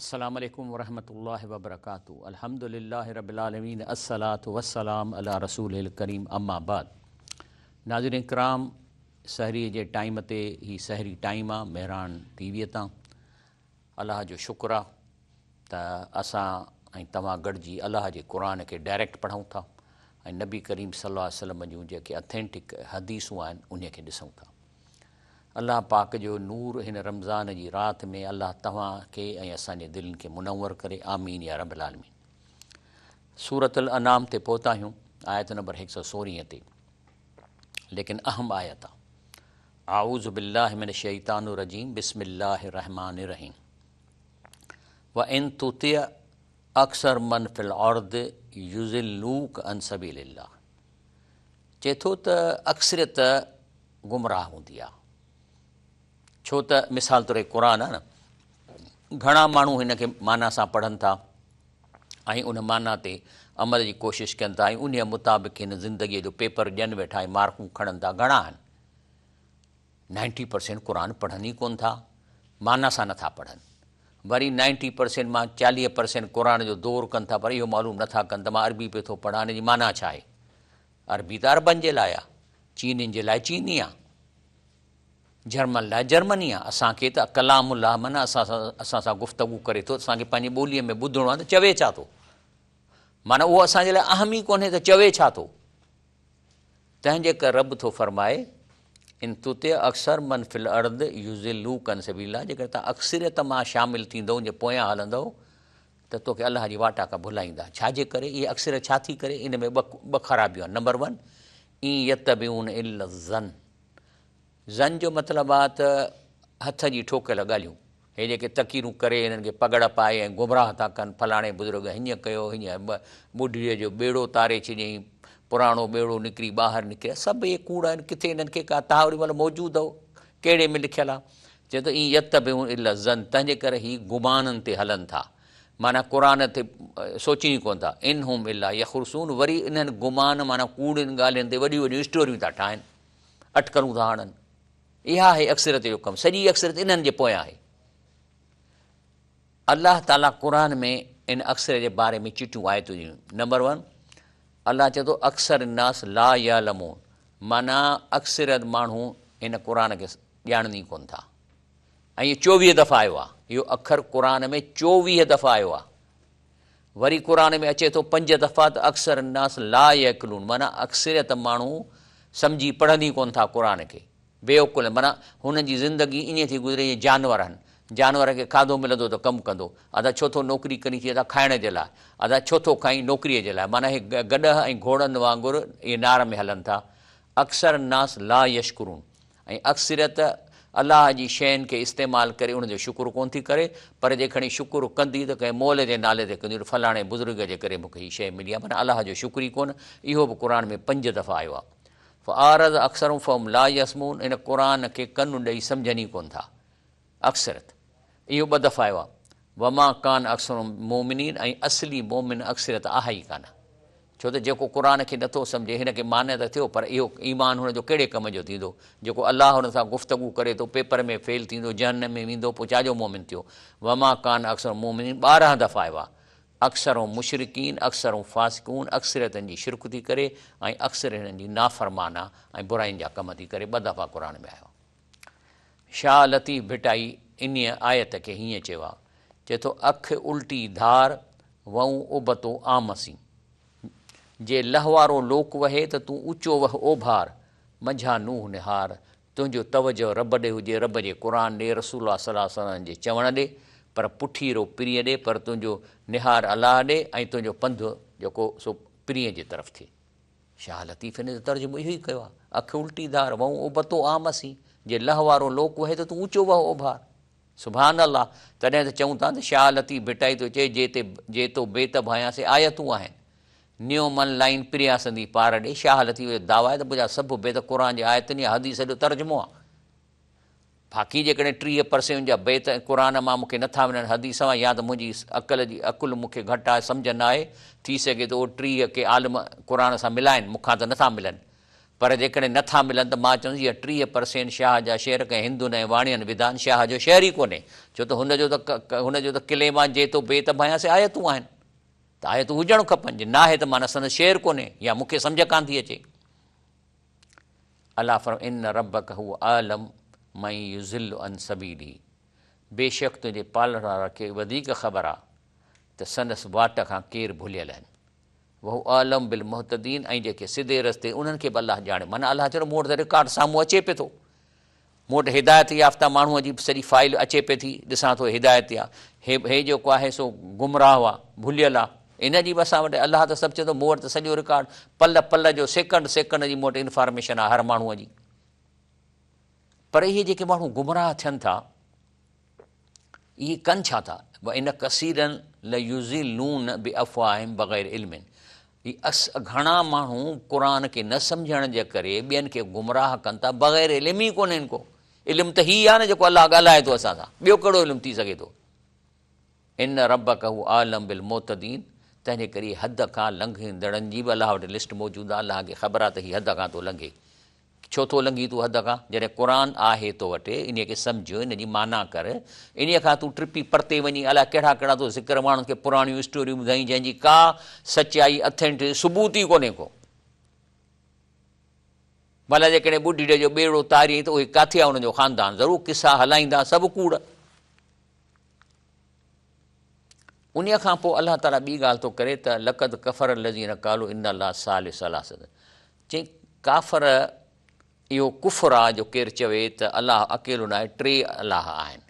السلام علیکم ورحمۃ اللہ وبرکاتہ۔ الحمدللہ رب العالمین، الصلاۃ والسلام علی رسول الکریم، اما بعد۔ ناظرین کرام، سحری جے ٹائم تے ہی سحری ٹائم آ مہران ٹی وی تاں اللہ جو شکر آ تا اساں ऐं तव्हां गॾिजी अलाह जे क़ुर खे डायरेक्ट पढ़ूं था ऐं नबी करीम सल्लल्लाहु अलैहि वसल्लम जूं जेके अथेंटिक हदीसूं आहिनि उन खे ॾिसूं था। अलाह पाक जो नूर हिन रमज़ान जी राति में अलाह तव्हां खे ऐं असांजे दिलनि खे मुनव्वर करे, आमीन या रब्बल आलमीन। सूरतुल अनाम ते पहुता आहियूं, आयत नंबर 116 ते, लेकिन अहम आयत आहे। आऊज़ु बिल्लाहि मिनश शैतानिर रजीम, बिस्मिल्लाहिर रहमानिर रहीम। व इन तुति अक्सर मन फिल अर्द युज़िल्लूक अन सबीलिल्लाह। चए थो त अक्सरियत गुमराह हूंदी आहे, छो त मिसाल तौरु क़ुर आहे न, घणा माण्हू हिन खे माना सां पढ़नि था ऐं उन माना ते अमल जी कोशिशि कनि था ऐं उन मुताबिक़ हिन ज़िंदगीअ जो पेपर ॾियनि वेठा ऐं मार्कूं खणनि था। घणा आहिनि? 90% क़ुर पढ़नि ई कोन था, माना सां नथा पढ़नि। वरी 90% मां 40% क़ुर जो दौरु कनि था, पर इहो मालूम नथा कनि त मां अरबी पियो थो पढ़ां, हिन जी माना छा आहे। अरबी त अरबनि जे लाइ आहे, चीनियुनि जे लाइ चीनी आहे, जर्मन लाइ जर्मनी आहे। असांखे त कलामुल्लाह माना असां सां गुफ़्तगू करे थो, असांखे पंहिंजी ॿोलीअ में ॿुधणो आहे त चवे छा थो, माना उहो असांजे लाइ अहम ई कोन्हे त चवे छा थो। तंहिंजे करे रब थो फरमाए, इन तुते अक्सर मन फिल अर्द युज़िल्लूक अन सबीलिल्लाह। जेकर तव्हां अक्सरियत मां शामिलु थींदव, जे पोयां हलंदव, त तोखे अलाह जी वाटाका भुलाईंदा। छाजे करे? इहे अक्सरियत छा थी करे? इन में ॿ ख़राबियूं आहिनि। नंबर 1, ई यतबिऊन इल्ला ज़न। ज़न जो मतिलबु आहे त हथ जी ठोकियल ॻाल्हियूं। हे जेके तकीरूं करे हिननि खे पगड़ पाए ऐं गुमराह था कनि, फलाणे बुज़ुर्ग हीअं कयो, हीअं ॿुढीअ जो ॿेड़ो तारे छॾियईं, पुराणो ॿेड़ो निकिरी ॿाहिरि निकिरे, सभु इहे कूड़ आहिनि। किथे हिननि खे का तव्हां महिल मौजूदु हो, कहिड़े में लिखियलु आहे? चए थो ई यतबिऊन इल्ला ज़न। तंहिंजे करे ही गुमाननि ते हलनि था, माना क़ुर ते सोचीनि कोन था। इन हुम इल्ला यख़ुरसून। वरी इन्हनि गुमान माना कूड़ियुनि ॻाल्हियुनि ते वॾियूं वॾियूं स्टोरियूं था ठाहिनि, अटकलूं था हणनि। इहा आहे अक्सरियत जो कमु, सॼी अक्सरियत इन्हनि जे पोयां आहे। अलाह ताला क़ुर में इन अक्सर जे बारे में चिटियूं आयतूं ॾिनियूं। नंबर 1, अलाह चए थो अक्सर नास ला यालमून, माना अक्सरियत माण्हू हिन क़ुर खे ॼाणनि कोन था। ऐं इहो 24 दफ़ा आयो आहे, इहो अखर क़ुर में 24 दफ़ा आयो आहे। वरी क़ुर में अचे थो 5 दफ़ा त अक्सर नास ला यक़िलून, माना अक्सरियत माण्हू सम्झी पढ़नि ई कोन था क़ुर खे, बेवकुल। माना हुननि जी ज़िंदगी ईअं थी गुज़रे जीअं जानवर आहिनि। जानवर खे खाधो मिलंदो त कमु कंदो, अदा छो थो नौकिरी करी थी अदा खाइण जे लाइ, अदा छो थो खाई नौकिरीअ जे लाइ। माना हे गॾह ऐं घोड़नि वांगुरु इहे नार में हलनि था। अक्सर नास ला यशकुरून। ऐं अक्सरियत अलाह जी शयुनि खे इस्तेमालु करे उनजो शुकुरु कोन थी करे, पर जे खणी शुकुरु कंदी त कंहिं मोल जे नाले ते कंदी, फलाणे बुज़ुर्ग जे करे मूंखे हीअ शइ मिली आहे, माना अलाह जो शुकुर ई कोन। इहो बि क़ुर में 5 दफ़ा आयो आहे। फ़आरज़ अक्सरुम फ़हुम ला यसमून। इन क़ुर खे कनु ॾेई सम्झनि ई कोन था अक्सरियत। इहो 2 दफ़ा आयो आहे। वमा कान अक्सरुम मोमिनीन। ऐं असली मोमिन अक्सरियत आहे ई कान, छो त जेको क़ुर खे नथो सम्झे, हिन खे माने त थियो, पर इहो ईमान हुनजो कहिड़े कम जो थींदो? जेको अलाह हुन सां गुफ़्तगू करे थो, पेपर में फेल थींदो, जहन्नम में वेंदो, पोइ छाजो मोमिन थियो? वमा कान अक्सर मोमिनीन 12 दफ़ा आयो आहे। अक्सर मुशरिकीन, अक्सर फासिकून, अक्सरियतनि जी शिरक थी करे ऐं अक्सर हिननि जी नाफ़रमाना ऐं बुराइनि जा कम थी करे। 2 दफ़ा क़ुर में आयो। शाह लतीफ़ भिटाई इन आयत खे हीअं चयो आहे, चए थो अखि उल्टी धार वऊं उबतो आमसी। जे लहवारो लोक वहे त तूं ऊचो वह ओभार, मंझा नूह निहार। तुंहिंजो तवजो रब ॾे हुजे, रब जे क़ुर ॾे, रसूल सल्लल्लाहु अलैहि वसल्लम जे चवण ॾे, पर पुठीरो पिरीअ ॾे, पर तुंहिंजो निहार अलाह ॾे ऐं तुंहिंजो पंधु जेको सो पिरीअ जी तरफ़ थिए। शाह लतीफ़ इन जो तर्जुमो इहो ई कयो आहे। अखि उल्टी धार वऊं उबतो आमसी। जे लहवारो लोक वहे त तूं ऊचो वह ओभार। सुभान अल्लाह। तॾहिं त चऊं था त शाह लतीफ़ भिटाई थो चए, जे तो बेत भायासीं आयतूं आहिनि, नियो मन लाइन पिरियासंदी पार ॾे। शाह लतीफ़ जो दावा आहे त मुंहिंजा सभु बेत क़ुर जे आयतुनि या हदीस जो तर्जुमो आहे। बाक़ी जेकॾहिं 30% जा बेत क़ुर मां मूंखे नथा मिलनि, हदीस मां, या त मुंहिंजी अकुलु मूंखे घटि आहे, सम्झ न आहे, थी सघे थो 30 के आलिम क़ुर सां मिलाइनि, मूंखां त नथा मिलनि। पर जेकॾहिं नथा मिलनि त मां चवंदुसि इहा 30% शाह जा शेर कंहिं हिंदुनि ऐं वाणियुनि विधान शाह जो शेर ई कोन्हे, छो त हुनजो त किले मां जे तो बे त भयां से आयतूं आहिनि, त आयतूं हुजणु खपनि, जे नाहे त माना संदसि शेर कोन्हे या मूंखे सम्झ कान थी अचे। अलाह फरमाए इन रब्बक हू आलम मई युज़िल्लु अन सबीली, बेशक तुंहिंजे पालणहार खे वधीक ख़बर आहे त संदसि वाट खां केरु भुलियल आहिनि। वहू आलम बिल मुहतदीन, ऐं जेके सिधे रस्ते उन्हनि खे बि अलाह ॼाणे। माना अलाह चयो मूं वटि त रिकॉर्ड साम्हूं अचे पियो थो, मूं वटि हिदायत याफ़्ता माण्हूअ जी सॼी फाइल अचे पई थी, ॾिसां थो हिदायत आहे, हे जेको आहे सो गुमराह आहे, भुलियल आहे, इन जी बि असां वटि अलाह त सभु चए थो मूं वटि त सॼो रिकॉर्ड पल पल जो सेकंड सेकंड जी मूं वटि इंफॉर्मेशन आहे हर माण्हूअ जी। पर इहे जेके माण्हू गुमराह थियनि था इहे कनि छा था? इन कसीरनि ल युज़िलून बि अफ़वाहिम बग़ैर इल्मिन, घणा माण्हू क़ुर खे न सम्झण जे करे ॿियनि खे गुमराह कनि था बग़ैर इल्म ई कोन्हनि को। इल्मु त हीअ आहे न जेको अलाह ॻाल्हाए थो असां सां, ॿियो कहिड़ो इल्मु थी सघे थो। इन रब्बक हू आलम बिल मुतदीन, तंहिंजे करे हद खां लंघंदड़नि जी बि अलाह वटि लिस्ट मौजूदु आहे। अलाह खे ख़बर आहे त हीअ हद खां थो लंघे। छो थो लंघी तूं हद खां? जॾहिं क़ुर आहे तो वटि, इन खे सम्झ, इन जी माना कर, इन खां तूं ट्रिपी परते वञी अलाए कहिड़ा कहिड़ा तो ज़िक्र माण्हुनि खे पुराणियूं स्टोरियूं ॿुधाई जंहिंजी का सचाई अथेंटिक सबूत ई कोन्हे को। भला जेकॾहिं ॿुढीअ जो ॿेड़ो तारियईं त उहे किथे आहे हुनजो ख़ानदान? ज़रूरु किसा हलाईंदा, सभु कूड़। उन खां पोइ अलाह ताला ॿी ॻाल्हि थो करे त लक़द कफ़र लज़ीन क़ालू इन अल्लाह सालिसु सलासत, चई काफ़र इहो कुफ़र आहे जो केरु चवे त अलाह अकेलो न आहे, टे अलाह आहिनि।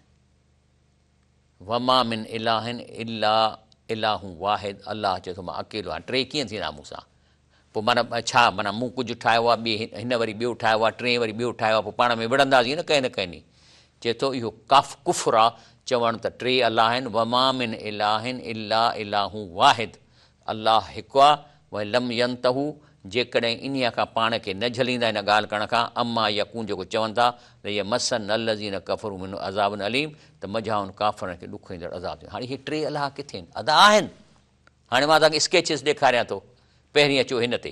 वमा मिन इलाहिन इला इलाहू वाहिद, अलाह चए थो मां अकेलो आहियां। टे कीअं थींदा मूंसां? पोइ माना छा? माना मूं कुझु ठाहियो आहे, हिन वरी ॿियो ठाहियो आहे, टे वरी ॿियो ठाहियो आहे, पोइ पाण में विढ़ंदासीं न कंहिं न कंहिं ॾींहुं। चए थो इहो कुफ़र आहे चवणु त टे अलाह आहिनि। वमा मिन इलाहिन इला इलाहू वाहिद, अलाह हिकु आहे। वह लम यंतहू, जेकॾहिं इन खां पाण खे न झलींदा इन ॻाल्हि करण खां, अम्मा यकूं जेको चवनि था त इहे मसन अलज़ीन कफ़रू मिन अज़ाबुन अलीम, त मझाउनि काफ़रनि खे ॾुख ईंदड़ अज़ाब थियो। हाणे इहे टे अलाह किथे आहिनि? अदा आहिनि। हाणे मां तव्हांखे स्केचिस ॾेखारियां थो। पहिरीं अचो हिन ते,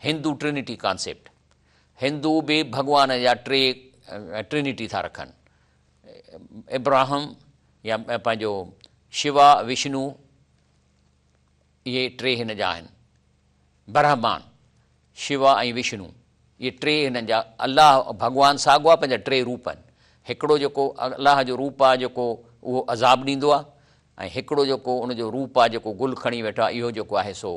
हिंदू ट्रिनिटी कॉन्सेप्ट। हिंदू बि भॻवान जा टे ट्रिनिटी था रखनि, इब्राहिम या पंहिंजो शिवा विष्णु, इहे टे हिन जा आहिनि। ब्रह्मांड, शिवा ऐं विष्णु, इहे टे हिननि जा। अलाह भॻवानु साॻियो आहे, पंहिंजा टे रूप आहिनि। हिकिड़ो जेको अलाह जो रूप आहे जेको उहो अज़ाब ॾींदो आहे, ऐं हिकिड़ो जेको उनजो रूप आहे जेको गुल खणी वेठो आहे, इहो जेको आहे सो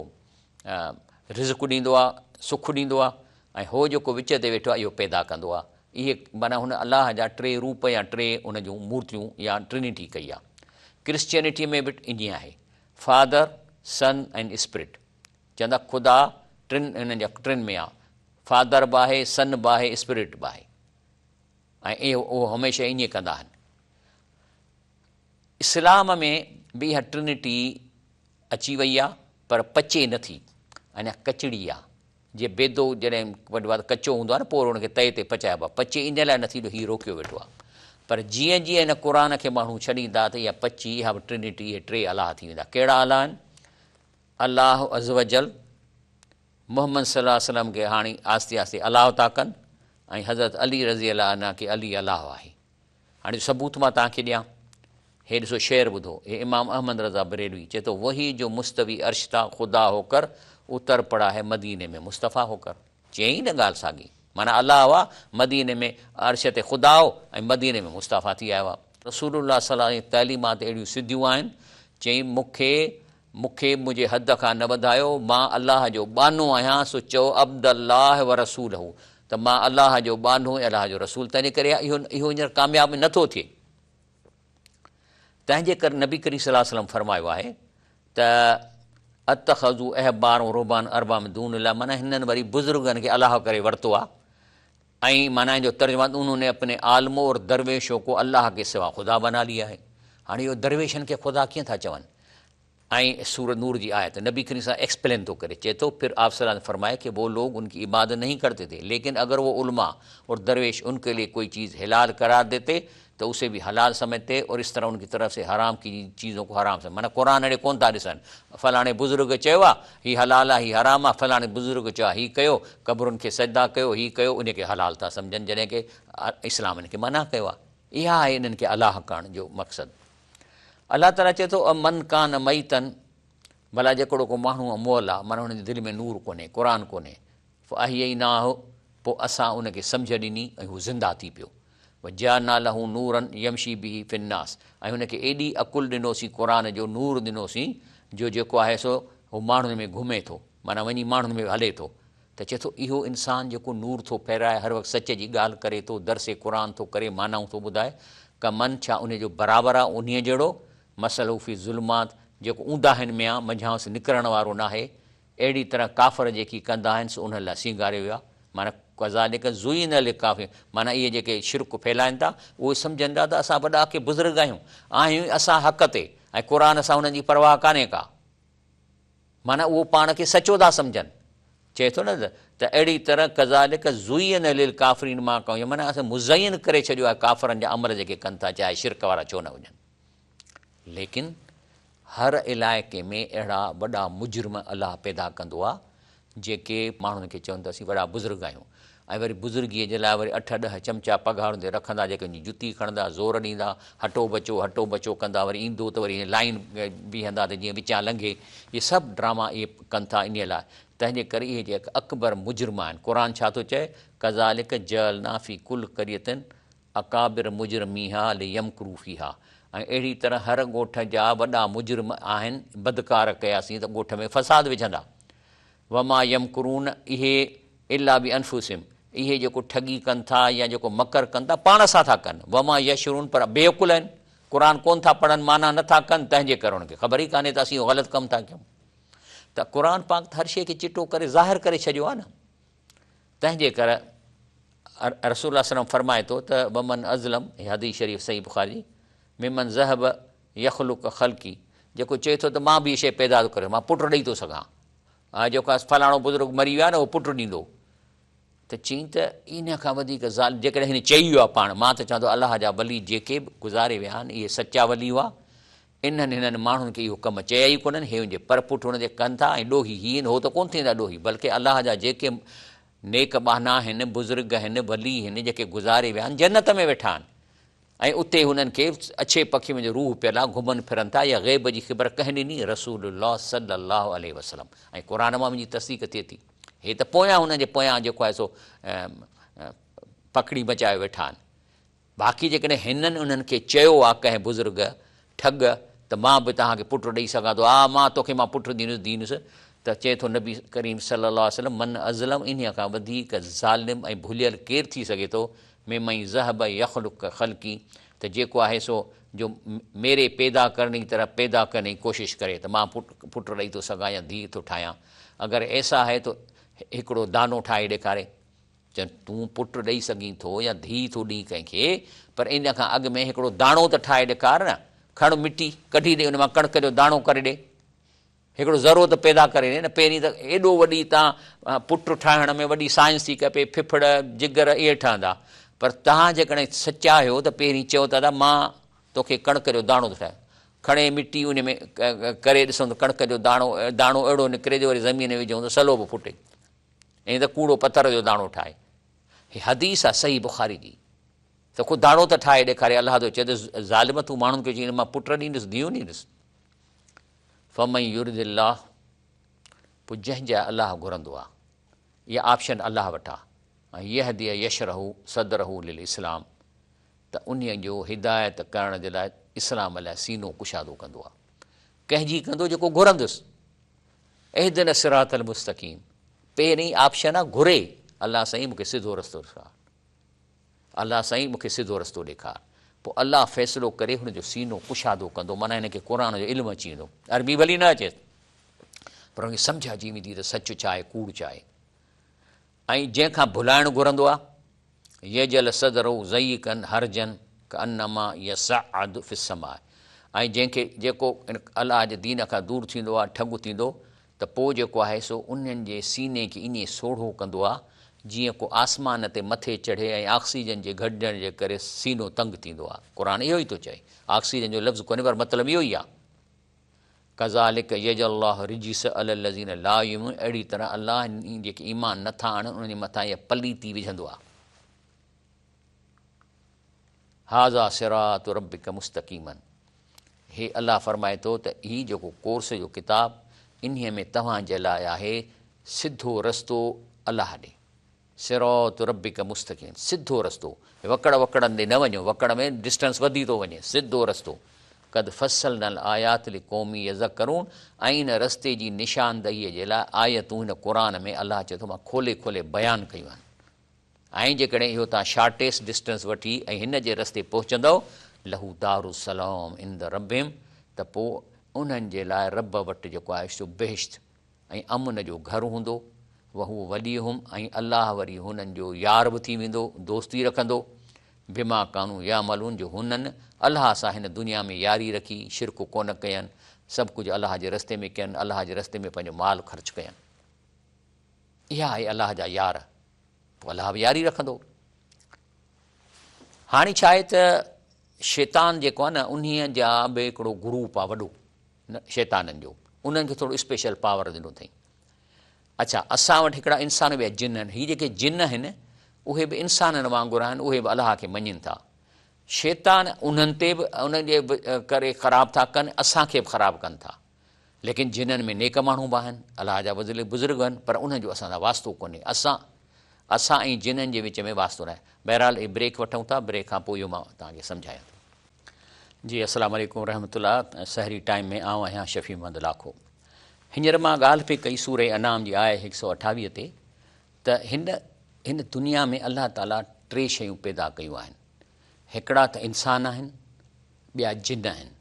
रिज़्क़ ॾींदो आहे, सुखु ॾींदो आहे, ऐं हो जेको विच ते वेठो आहे इहो पैदा कंदो आहे। इहे माना हुन अलाह जा टे रूप या टे उन जूं मूर्तियूं या ट्रिनिटी कई आहे। क्रिश्चियनिटीअ में बि ईअं आहे, फादर सन एंड स्पिरिट। चवंदा ख़ुदा हिननि जा टिनि में आहे, फादर बि आहे, सन बि आहे, स्पिरिट बि आहे, ऐं इहो उहो हमेशह ईअं कंदा आहिनि। इस्लाम में बि इहा ट्रिनिटी अची वई आहे, पर पचे नथी, अञा कचड़ी आहे। जीअं बेदो जॾहिं वॾो आहे कचो हूंदो आहे न, पोइ हुनखे तए ते पचाइबो आहे, पचे इन लाइ नथी हीउ रोकियो वेठो आहे। पर जीअं जीअं हिन क़ुर खे माण्हू छॾींदा त इहा पची, इहा बि ट्रिनिटी, इहे टे अलाह थी वेंदा। कहिड़ा अलाह आहिनि? अलाह अज़ वजल, मोहम्मद सल्लल्लाहु अलैहि वसल्लम खे हाणे आस्ते आस्ते अलाह था कनि, ऐं हज़रत अली रज़ी अलाह अन्हु खे अली अलाह आहे। हाणे सबूत मां तव्हांखे ॾियां, हे ॾिसो शेर ॿुधो, हे इमाम अहमद रज़ा बरेलवी चए थो वही जो मुस्तवी अर्श था ख़ुदा होकर उतर पड़ा है मदीने में मुस्तफ़ा होकर। चयईं न ॻाल्हि साॻी, माना अलाह हुआ मदीने में अर्श ते ख़ुदा हो ऐं मदीने में मुस्तफ़ा थी आयो आहे। रसूलुल्लाह सल्लल्लाहु अलैहि वसल्लम तइलीमात अहिड़ियूं सिधियूं आहिनि। चयईं मूंखे मुंहिंजे हद खां न वधायो, मां अलाह जो बानो आहियां, सो चओ अब्दुल्लाह व रसूल हू, त मां अलाह जो बानो ऐं अलाह जो रसूल। तंहिंजे करे इहो हींअर कामयाबु नथो थिए। तंहिंजे करे नबी करीम सल्लल्लाहु अलैहि वसल्लम फरमायो आहे त अतख़ज़ू अहबार रुबान अरबा में दून अल्लाह, माना हिननि वरी बुज़ुर्गनि खे अलाह करे वरितो आहे। ऐं माना जो तर्जुमा उन्होंने अपने आलमों और दरवेशों को अल्लाह के सिवा ख़ुदा बना लिया है। हाणे इहो दरवेशनि खे ख़ुदा कीअं था चवनि? ऐं सूरत नूर जी आयत नबी करीम सां एक्सप्लेन थो करे, चए थो फिर आप सल्लल्लाहु अलैहि वसल्लम ने फरमाया कि वो लोग उनकी इबादत नहीं करते थे, लेकिन अगर वो उलमा और दरवेश उनके लिए कोई चीज़ हिलाल करार देते تو اسے بھی حلال سمجھتے اور اس طرح ان کی طرف سے حرام کی چیزوں کو حرام سمجھ. مانا قرآن اڑے کون تھا ॾिसनि فلاणे बुज़ुर्ग चयो आहे हीउ हलाल आहे हीउ हराम आहे, फलाणे बुज़ुर्ग चयो आहे हीउ कयो, क़बरुनि खे सजदा कयो, हीउ कयो, उन खे हलाल था सम्झनि जॾहिं की इस्लाम हिन खे मना कयो आहे. इहा आहे इन्हनि खे अलाह करण जो मक़सदु. अलाह ताला चए थो मन कान मईतन, भला जेकड़ो को माण्हू मोल आहे, माना हुनजे दिलि में नूर कोन्हे, क़ुरान कोन्हे, अही ई न हो, पोइ असां उनखे सम्झ ॾिनी ऐं हू ज़िंदा थी पियो. जा नाल हू नूरन यमशी बि फिन्नास, ऐं हुनखे एॾी अकुलु ॾिनोसीं, क़ुरान जो नूर ॾिनोसीं जो जेको आहे सो हू माण्हुनि में घुमे थो, माना वञी माण्हुनि में हले थो. त चए थो इहो इंसानु जेको नूर थो फहिराए, हर वक़्तु सच जी ॻाल्हि करे थो, दर्से क़ुरान थो करे, मानाऊं थो ॿुधाए, का मन छा उन जो बराबरि आहे उन्हीअ जहिड़ो मसलूफ़ी ज़ुल्मात जेको ऊंदाहिनि में आहे, मंझांसि निकिरण वारो न आहे. अहिड़ी तरह काफ़र जेकी कंदा आहिनि सो उन लाइ सींगारियो वियो आहे. माना कज़ालिक ज़ुय्यिन लिकाफ़िर, माना इहे जेके शिरक फैलाइनि था उहे सम्झनि था त असां वॾा के बुज़ुर्ग आहियूं असां हक़ ते, ऐं क़ुरान सां हुननि जी परवाह कान्हे का, माना उहो पाण खे सचो था सम्झनि. चए थो न त अहिड़ी तरह कज़ालिक ज़ुय्यिन लिल काफ़िरीन मां कयूं, माना असां मुज़य्यन करे छॾियो आहे काफ़रनि जा अमल जेके कनि था, चाहे शिरक वारा छो न हुजनि. लेकिन हर इलाइक़े में अहिड़ा वॾा मुजरिम अलाह पैदा कंदो आहे जेके माण्हुनि खे चवनि था असीं वॾा बुज़ुर्ग आहियूं, ऐं वरी बुज़ुर्गीअ जे लाइ वरी 8-10 चमचा पघारुनि ते रखंदा, जेके उनजी जुती खणंदा, ज़ोर ॾींदा, हटो बचो कंदा, वरी ईंदो त वरी लाइन बीहंदा त जीअं विचां लंघे. इहे सभु ड्रामा इहे कनि था इन लाइ. तंहिंजे करे इहे जेके अकबर मुजरिम आहिनि, क़ुरान छा थो चए, कज़ालिक जअलना फ़ी कुल क़रियतिन अकाबिर मुजरिमीहा लियमकुरू फ़ीहा, ऐं अहिड़ी तरह हर ॻोठ जा वॾा मुजरिम आहिनि, बदकार कयासीं त ॻोठ में फ़साद विझंदा. वमा यमकुरून, इहे इला बि अनफुसिम, इहे जेको ठगी कनि था या जेको मकर कनि था पाण सां था कनि. वमा यशरून, पर बेवकुल आहिनि, क़ुरान कोन था पढ़नि, माना नथा कनि, तंहिंजे करे उनखे ख़बर ई कान्हे त असीं ग़लति कमु था कयूं. त क़ुरान पाक हर शइ खे चिटो करे ज़ाहिर करे छॾियो आहे न. तंहिंजे करे रसूल सल्लल्लाहु फरमाए थो त वमन अज़लम, हदीस शरीफ़ सही बुख़ारी, मिमन ज़हब यख़लुक ख़ल्क़ी, जेको चए थो त मां बि शइ पैदा थो करे, मां पुटु ॾेई थो सघां. जेको फलाणो बुज़ुर्ग मरी वियो आहे न उहो पुटु ॾींदो, त चई त इन खां वधीक ज़ाल, जेकॾहिं हिन चई वियो आहे पाण, मां त चवां थो अलाह जा वली जेके बि गुज़ारे विया आहिनि इहे सचा वली हुआ. हिननि माण्हुनि खे इहो कमु चया ई कोन्हनि, हे हुनजे पर पुठि हुनजे कनि था, ऐं ॾोही हीअ हो त कोन थींदा ॾोही, बल्कि अलाह जा जेके नेक बाना आहिनि, बुज़ुर्ग आहिनि, वली आहिनि, जेके गुज़ारे विया आहिनि, जन्नत में वेठा आहिनि, ऐं उते हुननि खे अछे पखी में जो रूह पियल आहे, घुमनि फिरनि था. या ग़ैब जी ख़बर कंहिं ॾिनी, रसूलुल्लाह सल्लल्लाहु अलैहि वसल्लम, ऐं क़ुरान मां मुंहिंजी तस्दीक़ थिए थी. हे त पोयां हुनजे पोयां जेको आहे सो पकड़ी बचाए वेठा आहिनि. बाक़ी जेकॾहिं हिननि उन्हनि खे चयो आहे कंहिं बुज़ुर्ग ठग त मां बि तव्हांखे पुटु ॾेई सघां थो, मां तोखे मां पुटु ॾींदुसि, त चए थो नबी करीम सल्लल्लाहु अलैहि वसल्लम मन अज़लम, इन खां वधीक ज़ालिम ऐं भुलियल केरु थी सघे थो, में मई ज़हब यख़लुक ख़ल्क़ी, त जेको आहे सो जो मेरे पैदा करण जी तरह पैदा करण जी कोशिशि करे, त मां पुटु ॾेई थो सघां या धीउ थो ठाहियां. अगरि ऐसा आहे तो हिकिड़ो दानो ठाहे ॾेखारे, चवनि तूं पुटु ॾेई सघीं थो या धीउ थो ॾीं कंहिंखे, पर इन खां अॻु में हिकिड़ो दाणो त ठाहे ॾेखार न, खण मिटी कढी ॾे, उन मां कणिक जो दाणो करे ॾे, हिकिड़ो ज़रूरत पैदा करे ॾे न. पहिरीं त एॾो वॾी तव्हां पुटु ठाहिण में वॾी साइंस थी खपे, फिफड़ जिगर इहे ठहंदा, पर तव्हां जेकॾहिं सचा आहियो त पहिरीं चओ था त मां तोखे कणिक जो दाणो थो ठाहे, खणे मिटी उन में करे ॾिसूं त कणिक जो दाणो अहिड़ो निकिरे जो वरी ज़मीन में विझूं त सलो बि फुटे, ऐं त कूड़ो पथर जो दाणो ठाहे. हीअ हदीस आहे सही बुख़ारी जी, त को दाणो त ठाहे ॾेखारे. अलाह थो चए त ज़ालिम तूं माण्हुनि खे चई मां पुटु ॾींदुसि, धीउ ॾींदुसि. फमई युरिदिल्लाह, पोइ जंहिंजा अलाह घुरंदो आहे, इहा ऑप्शन अलाह वटां, ऐं यहदी यशरहू सदरहू लिल इस्लाम, त उन जो हिदायत करण जे लाइ इस्लाम लाइ सीनो कुशादो कंदो आहे. कंहिंजी कंदो जेको घुरंदुसि. एहदिन सिरातल मुस्तक़ीम, पहिरीं ऑप्शन आहे घुरे, अलाह साईं मूंखे सिधो रस्तो ॾेखार, अलाह साईं मूंखे सिधो रस्तो ॾेखार. पोइ अलाह फ़ैसिलो करे हुनजो सीनो कुशादो कंदो, माना हिनखे क़ुरान जो इल्मु अची वेंदो. अरबी भली न अचे पर हुनखे सम्झ अची वेंदी त सच छा आहे, कूड़ छा आहे. ऐं जंहिंखां भुलाइणु घुरंदो आहे, यजल सदरो ज़ईकन हरजन क अन्नमा यसअदु फ़िस्समा, ऐं जंहिंखे जेको अलाह जे दीन खां दूरि थींदो आहे, ठॻु थींदो, त पोइ जेको आहे सो उन्हनि जे सीने खे ईअं सोढ़ो कंदो आहे जीअं को आसमान ते मथे चढ़े ऐं ऑक्सीजन जे घटिजण जे करे सीनो तंग थींदो आहे। क़ुर इहो ई थो चए, ऑक्सीजन जो लफ़्ज़ कोन्हे पर मतिलबु इहो ई आहे। कज़ालिक यजल्लाहु रिजिस अलल लज़ीन ला युमिनून, अहिड़ी तरह अलाह जेके ईमान नथा आणनि उन्हनि जे मथां इहा पलीती विझंदो आहे। हाज़ा सिरातु रब्बिक मुस्तक़ीमन, हे अलाह फरमाए थो त हीउ जेको कोर्स जो किताब इन्हीअ में तव्हांजे लाइ आहे सिधो रस्तो अलाह ॾे। सिरातु रब्बिक मुस्तक़ीम, सिधो रस्तो, वकड़ वकड़नि ॾे न वञो, वकड़ में डिस्टेंस वधी थो वञे, सिधो रस्तो। कद फसलनल आयात लिक़ौमी यज़क्करून, ऐं इन रस्ते जी निशानदहीअ जे लाइ आयतूं हिन क़ुर में अलाह चए थो मां खोले खोले बयानु कयूं आहिनि। ऐं जेकॾहिं इहो तव्हां शार्टेस्ट डिस्टेंस वठी ऐं हिन जे रस्ते पहुचंदव, लहू दारुसलाम इंद रबिम, त पोइ उन्हनि जे लाइ रब वटि जेको आहे सो बेहिश्त ऐं अमुन जो घर हूंदो। वहू वली हुम, ऐं अलाह वरी हुननि जो यार बि थी वेंदो, दोस्ती रखंदो। बिमा कानू या मलून, जो हुननि अलाह सां हिन दुनिया में यारी रखी, शिरक कोन कयनि, सभु कुझु अलाह जे रस्ते में कयनि, अलाह जे रस्ते में पंहिंजो माल ख़र्चु कयनि। इहा आहे अलाह जा यार, पोइ अलाह बि यारी रखंदो। हाणे छा आहे त शैतान जेको आहे न, उन्हीअ जा बि हिकिड़ो ग्रुप आहे वॾो शैताननि जो, उन्हनि खे थोरो स्पेशल पावर ॾिनो अथई। अच्छा, असां वटि हिकिड़ा इंसान बि जिन आहिनि, हीअ जेके जिन आहिनि उहे बि इंसाननि वांगुरु आहिनि, उहे बि अलाह खे मञनि था। शैतान उन्हनि ते बि उनजे करे ख़राबु था कनि, असांखे बि ख़राबु कनि था। लेकिन जिन्हनि में नेक माण्हू बि आहिनि, अलाह जा बुज़ुर्ग आहिनि, पर उन्हनि जो असां सां वास्तो कोन्हे। असां ऐं जिन्हनि जे विच में वास्तो न आहे। बहरहाल इहे ब्रेक वठूं था, ब्रेक खां पोइ इहो मां तव्हांखे सम्झायां थो। जी अस्सलाम वालेकुम रहमतुल्लाह। सहरी टाइम में आउं आहियां शफ़ी महमद लाखो। हींअर मां ॻाल्हि पई कई सूरह अनाम जी आहे 128 ते, त हिन दुनिया में अलाह ताला 3 शयूं पैदा कयूं आहिनि। हिकिड़ा त इंसान आहिनि, ॿिया जिन आहिनि।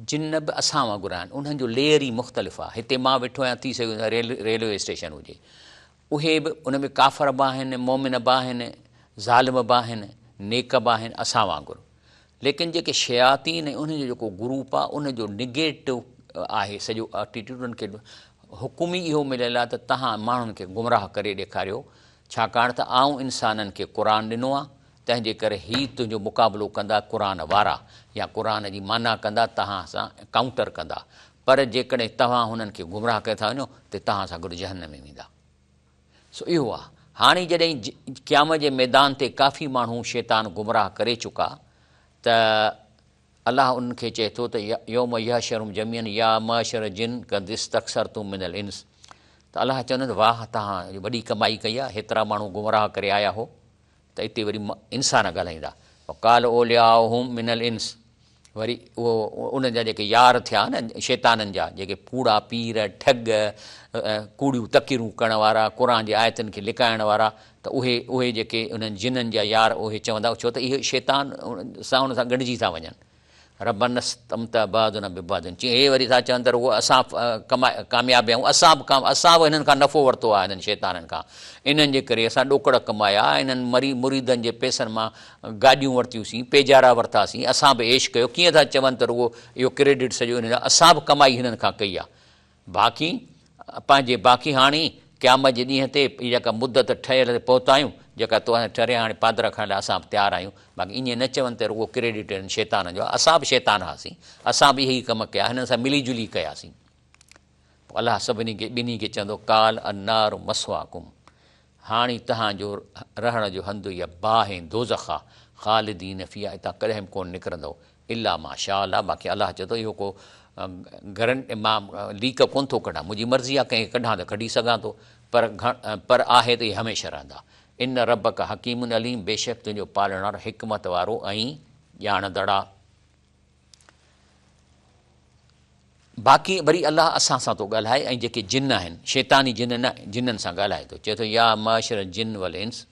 जिन बि असां वांगुरु आहिनि, उन्हनि जो लेयर ई मुख़्तलिफ़ आहे। हिते मां वेठो आहियां, थी सघे रेलवे स्टेशन हुजे, उहे बि उन में काफ़र बि आहिनि, मोमिन बि आहिनि, ज़ालिम बि आहिनि, नेक बि आहिनि, असां वांगुरु। लेकिन जेके शयातीन ऐं उन्हनि जो जेको ग्रुप आहे, उनजो निगेटिव आहे सॼो एटीट्यूड। उन्हनि खे हुकुम ई इहो मिलियल आहे त तव्हां माण्हुनि खे गुमराह करे ॾेखारियो, छाकाणि त आऊं इंसाननि खे क़ुर ॾिनो आहे, तंहिंजे करे हीउ तुंहिंजो मुक़ाबिलो कंदा क़ुर वारा, या क़ुर जी माना कंदा, तव्हां सां काउंटर कंदा। पर जेकॾहिं तव्हां हुननि खे गुमराह करे था वञो त तव्हां सां गॾु जहन्नम में वेंदा। सो इहो आहे। हाणे जॾहिं क़यामत जे मैदान ते काफ़ी माण्हू शैतान गुमराह करे चुका, त अलाह उनखे चए थो त यौम यहशरुम जमीअन या मशर जिन कद इस्तक्सरतुम मिनल इंस, त अलाह चवंदो त वाह तव्हां वॾी कमाई कई आहे, हेतिरा माण्हू गुमराह करे आया हो। त हिते वरी इंसान ॻाल्हाईंदा, काल ओलियाहुम मिनल इंस, वरी उहो उन जा जेके यार थिया न शैताननि जा, जेके कूड़ा पीर, ठग, कूड़ियूं तकीरूं करण वारा, क़ुर जे आयतनि खे लिकाइण वारा, त उहे जेके उन्हनि जिन्हनि जा यार, उहे चवंदा, छो त इहे शैतान सां उन सां गॾिजी था वञनि। रबनस तम त बादुन बिबादुन, चई हे वरी था चवनि त रुॻो असां कामयाबु आहियूं, असां बि हिननि खां नफ़ो वरितो आहे, हिननि शैताननि खां। इन्हनि जे करे असां ॾोकड़ कमाया, इन्हनि मुरीदनि जे पैसनि मां गाॾियूं वरितियूंसीं, पेजारा वरितासीं, असां बि ऐश कयो। कीअं था चवनि त रुॻो इहो क्रेडिट सॼो हिन जो, असां बि कमाई हिननि खां कई आहे। बाक़ी हाणे क़यामत जे ॾींहं ते इहा जेका मुदत ठहियल पहुता आहियूं, जेका तो ठहिया हाणे पाद रखण लाइ असां बि तयारु आहियूं। बाक़ी ईअं न चवनि त रुॻो क्रेडिट हिननि शैतान जो, असां बि शैतान हुआसीं, असां बि इहे ई कमु कया, हिननि सां मिली जुली कयासीं। पोइ अलाह सभिनी खे चवंदो काल अन्नार मसवाकुम, हाणे तव्हांजो रहण जो हंधु इहा बाह ऐं दोज़ख आहे, ख़ालिदीन फ़ीहा, हितां कॾहिं बि कोन निकिरंदो, इला माशा अल्लाह। बाक़ी अलाह चए थो इहो को मां लीक कोन थो कढां, मुंहिंजी मर्ज़ी आहे, कंहिं कढां त कढी सघां थो, पर आहे त इहे हमेशह रहंदा। इन रब का हकीमुन अलीम, बेशक तुंहिंजो पालणहार हिकमत वारो ऐं ॼाणंदड़ आहे। बाक़ी वरी अलाह असां सां थो ॻाल्हाए, ऐं जेके जिन आहिनि, शैतानी जिन न, जिन्हनि सां ॻाल्हाए थो, चए थो या माशर जिन वल इंस,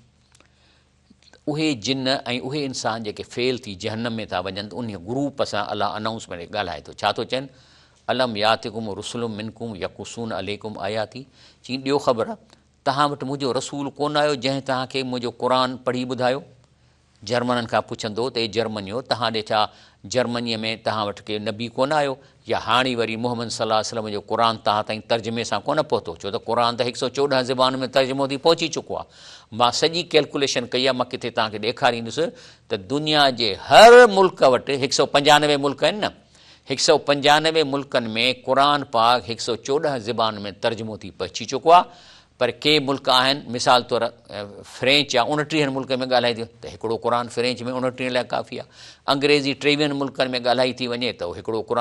उहे जिन ऐं उहे इंसान जेके फेल थी जहन्नम में था वञनि, त उन ग्रुप सां अलाह अनाउंसमेंट ॻाल्हाए थो। छा थो चवनि, अलम यातिकुम रुसुलुम मिनकुम यकुसून अलैकुम आयाती, चई ॾियो ख़बर तव्हां वटि मुंहिंजो रसूल कोन आयो जंहिं तव्हांखे मुंहिंजो क़ुर पढ़ी ॿुधायो। जर्मननि खां पुछंदो त हे जर्मनियो तव्हां ॾे छा जर्मनीअ में तव्हां वटि के नबी कोन आयो, या हाणे वरी मोहम्मद सल्लल्लाहु अलैहि वसल्लम जो क़ुर तव्हां ताईं तर्जुमे सां कोन पहुतो, छो त क़ुर त 114 ज़बान में तर्जुमो थी पहुची चुको आहे। मां सॼी कैलकुलेशन कई आहे, मां किथे तव्हांखे ॾेखारींदुसि त दुनिया जे हर मुल्क वटि 195 मुल्क आहिनि न, 195 मुल्कनि में क़ुर पाक 114 ज़बान में तर्जुमो थी पहुची चुको आहे। पर के मुल्क आहिनि, मिसाल तौरु फ्रेंच आहे 29 मुल्क में ॻाल्हाए थी त हिकिड़ो क़ुर फ्रेंच में 29 लाइ काफ़ी आहे। अंग्रेज़ी 23 मुल्कनि में ॻाल्हाई थी वञे त हिकिड़ो क़ुर,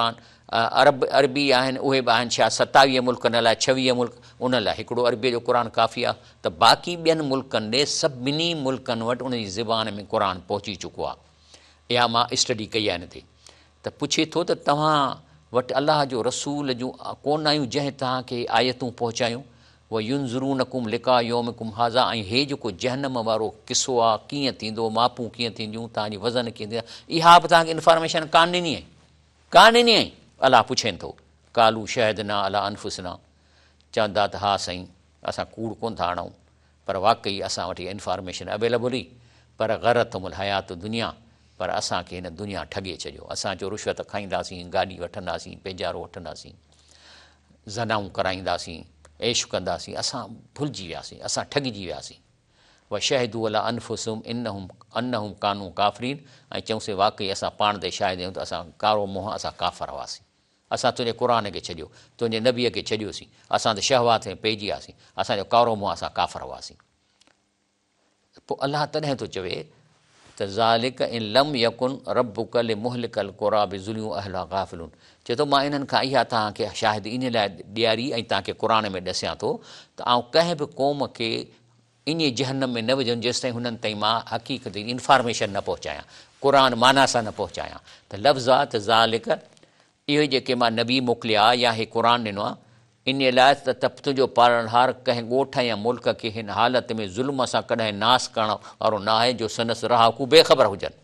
अरबी आहिनि उहे बि आहिनि छा 27 मुल्कनि लाइ, 26 मुल्क उन लाइ हिकिड़ो अरबीअ जो क़ुर काफ़ी आहे। त बाक़ी ॿियनि मुल्कनि ॾे सभिनी मुल्कनि वटि उन जी ज़बान में क़ुर पहुची चुको आहे। इहा मां स्टडी कई आहे हिन ते। त पुछे थो त तव्हां वटि अलाह जो रसूल जूं कोन आहियूं जंहिं तव्हांखे आयतूं पहुचायूं, उहा युनज़ुरूनकुम लिका यौमिकुम हाज़ा, ऐं हे जेको जहनम वारो किसो आहे कीअं थींदो, मापूं कीअं थींदियूं, तव्हांजी वज़न कीअं थींदा, इहा बि तव्हांखे इंफॉर्मेशन कान ॾिनी आहे, कान ॾिनी आहे। अलाह पुछनि थो कालू शहदना अला अनफुसना, चवंदा त हा साईं असां कूड़ कोन था आणूं, पर वाक़ई असां वटि इहा इंफॉर्मेशन अवेलेबल हुई, पर ग़रतहुमुल हयात दुनिया, पर असांखे हिन दुनिया ठगे छॾियो। असां जो रिश्वत खाईंदासीं, गाॾी वठंदासीं, पेजारो वठंदासीं, ज़नाऊं कराईंदासीं, ऐश कंदासीं, असां भुलिजी वियासीं, असां ठगिजी वियासीं। व शहदू अला अनफुसुम अन्नहुम कानू काफ़रीन, ऐं चऊंसीं वाक़ई असां पाण ते शायदि आहियूं त असां कारो मोह, असां काफ़र हुआसीं, असां तुंहिंजे क़ुर खे छॾियो, तुंहिंजे नबीअ खे छॾियोसीं, असां त शहवात में पइजी वियासीं, असांजो कारो मोह, असां काफ़र हुआसीं। पोइ अलाह तॾहिं थो चवे त ज़ालिक इन लम यकुन रब्बुक लिमुहलिकल क़ुरा बिज़ुलियूं अहला गाफ़िलून, चए थो मां इन्हनि खां इहा तव्हांखे शायदि इन लाइ ॾियारी ऐं तव्हांखे क़ुर में ॾसियां थो त आउं कंहिं बि क़ौम खे इन जहन्नम में न विझनि जेसिताईं हुननि ताईं मां हक़ीक़त इंफॉर्मेशन न पहुचायां, क़ुर माना सां न पहुचायां। त लफ़्ज़ आहे त ज़ालिक, इहो जेके मां नबी मोकिलिया या हे क़ुर ॾिनो आहे, इन लाइ त तुंहिंजो पालनहार कंहिं ॻोठ या मुल्क खे हिन हालत में ज़ुल्म सां कॾहिं नास करण वारो न आहे जो संदसि रहाकू बेख़बर हुजनि।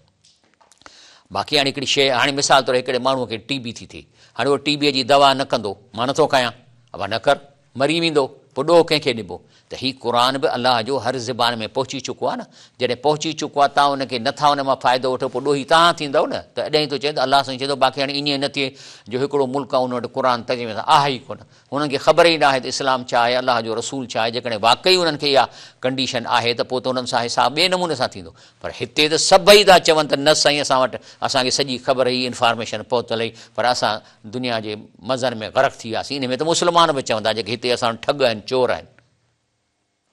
बाक़ी हाणे हिकिड़ी शइ, हाणे मिसाल तौरु हिकिड़े माण्हूअ खे टीबी थी थिए, हाणे उहो टीबीअ जी दवा न कंदो, मां नथो कयां, अब न कर, मरी वेंदो, पोइ ॾोह कंहिंखे ॾिबो? त हीउ क़ुर बि अलाह जो हर ज़बान में पहुची चुको आहे न। जॾहिं पहुची चुको आहे, तव्हां हुनखे नथा हुन मां फ़ाइदो वठो, पोइ ॾोही तव्हां थींदव न। त अॾाई थो चए त अलाह साईं चए थो बाक़ी हाणे ईअं न थिए जो हिकिड़ो मुल्क आहे उन वटि क़ुर तर्जुमे सां आहे ई कोन, हुननि खे ख़बर ई न आहे त इस्लाम छा आहे, अलाह जो रसूल छा आहे। जेकॾहिं वाक़ई उन्हनि खे इहा कंडीशन आहे त पोइ त उन्हनि सां हिसाब ॿिए नमूने सां थींदो। पर हिते त सभई था चवनि त न साईं असां वटि असांखे सॼी ख़बर ई इंफॉर्मेशन पहुतल हुई, पर असां दुनिया जे मज़र में ग़रक़ थी वियासीं। इन में त मुस्लमान बि चवंदा जेके हिते असां ठग आहिनि, चोर आहिनि,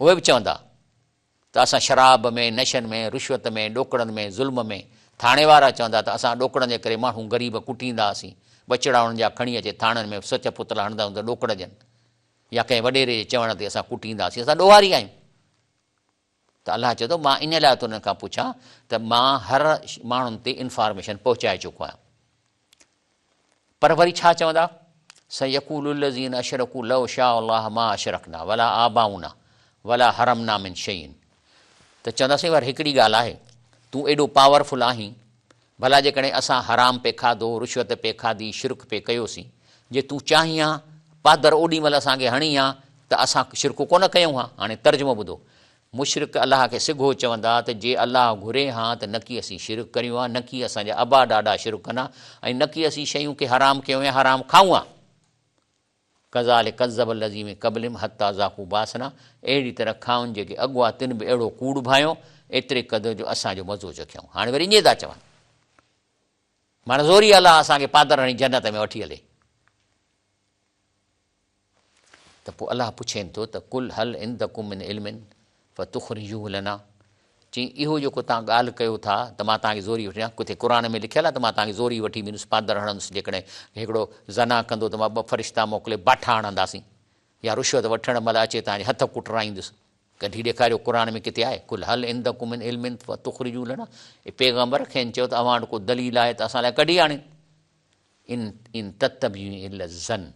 उहे बि चवंदा त असां शराब में, नशनि में, रिश्वत में, ॾोकड़नि में, ज़ुल्म में, थाणे वारा चवंदा त असां ॾोकड़नि जे करे माण्हू ग़रीब कुटींदा हुआसीं, बचड़ा हुननि जा खणी अचे थाणनि में सच पुतला हणंदा हूंदा ॾोकड़ ॼनि, या कंहिं वॾेरे जे चवण ते असां कुटींदासीं, असां ॾोहारी आहियूं। त अलाह चए थो मां इन लाइ त उन्हनि खां पुछां त मां हर माण्हुनि ते इंफॉर्मेशन पहुचाए चुको आहियां। पर वरी छा चवंदा, सयक़ूलुल लज़ीन अशरकू लव शाअ अल्लाह मा अशरकना वला आबाउना वला हरमना मिन शैइन। त चवंदासीं वार हिकिड़ी ॻाल्हि आहे, तूं एॾो पावरफुल आहीं, भला जेकॾहिं असां हराम पे खाधो, रिश्वत पे खाधी, शिरक पे कयोसीं, जे तूं चाहीं हा पादर ओॾी महिल असांखे हणी हा त असां शिरक कोन कयूं हा। हाणे तर्जुमो ॿुधो, मुशरिक अलाह खे सिघो चवंदा त जे अलाह घुरे हा त न की असीं शिरक करियूं हा, न की असांजा अबा ॾाॾा शिरक कंदा, ऐं न की असीं शयूं खे हराम कयूं या हराम खाऊं हा। कज़ाल कज़ब लज़ीम क़बलिम हत्ता ज़ाक़ू बासना, अहिड़ी तरह खाउनि जेके अॻुआ तिन बि अहिड़ो कूड़ भायो, एतिरे क़दुरु जो असांजो मज़ो चखियऊं। हाणे वरी ईअं था चवनि, माना ज़ोरी अलाह असांखे पादर हणी जन्नत में वठी हले। त पोइ अलाह पुछेनि थो त कुल हल इंदकुम मिन इल्मिन फतुख़रिजूहु लना, चई इहो जेको तव्हां ॻाल्हि कयो था त मां तव्हांखे ज़ोरी वठी ॾियां, किथे क़ुर में लिखियलु आहे त मां तव्हांखे ज़ोरी वठी वेंदुसि, पादर हणंदुसि, जेकॾहिं हिकिड़ो ज़ना कंदो त मां 2 फ़रिश्ता मोकिले बाठा हणंदासीं, या रिश्वत वठण महिल अचे तव्हांजे हथ कुटराईंदुसि, कढी ॾेखारियो क़ुर में किथे आहे। कुल हल इंदकुम मिन इल्मिन फतुख़रिजूहु लना, पैगंबर खेनि चयो त अव्हां वटि को दलील आहे त असां लाइ कढी आणे। इन तत्तबियूं इल्ला ज़न,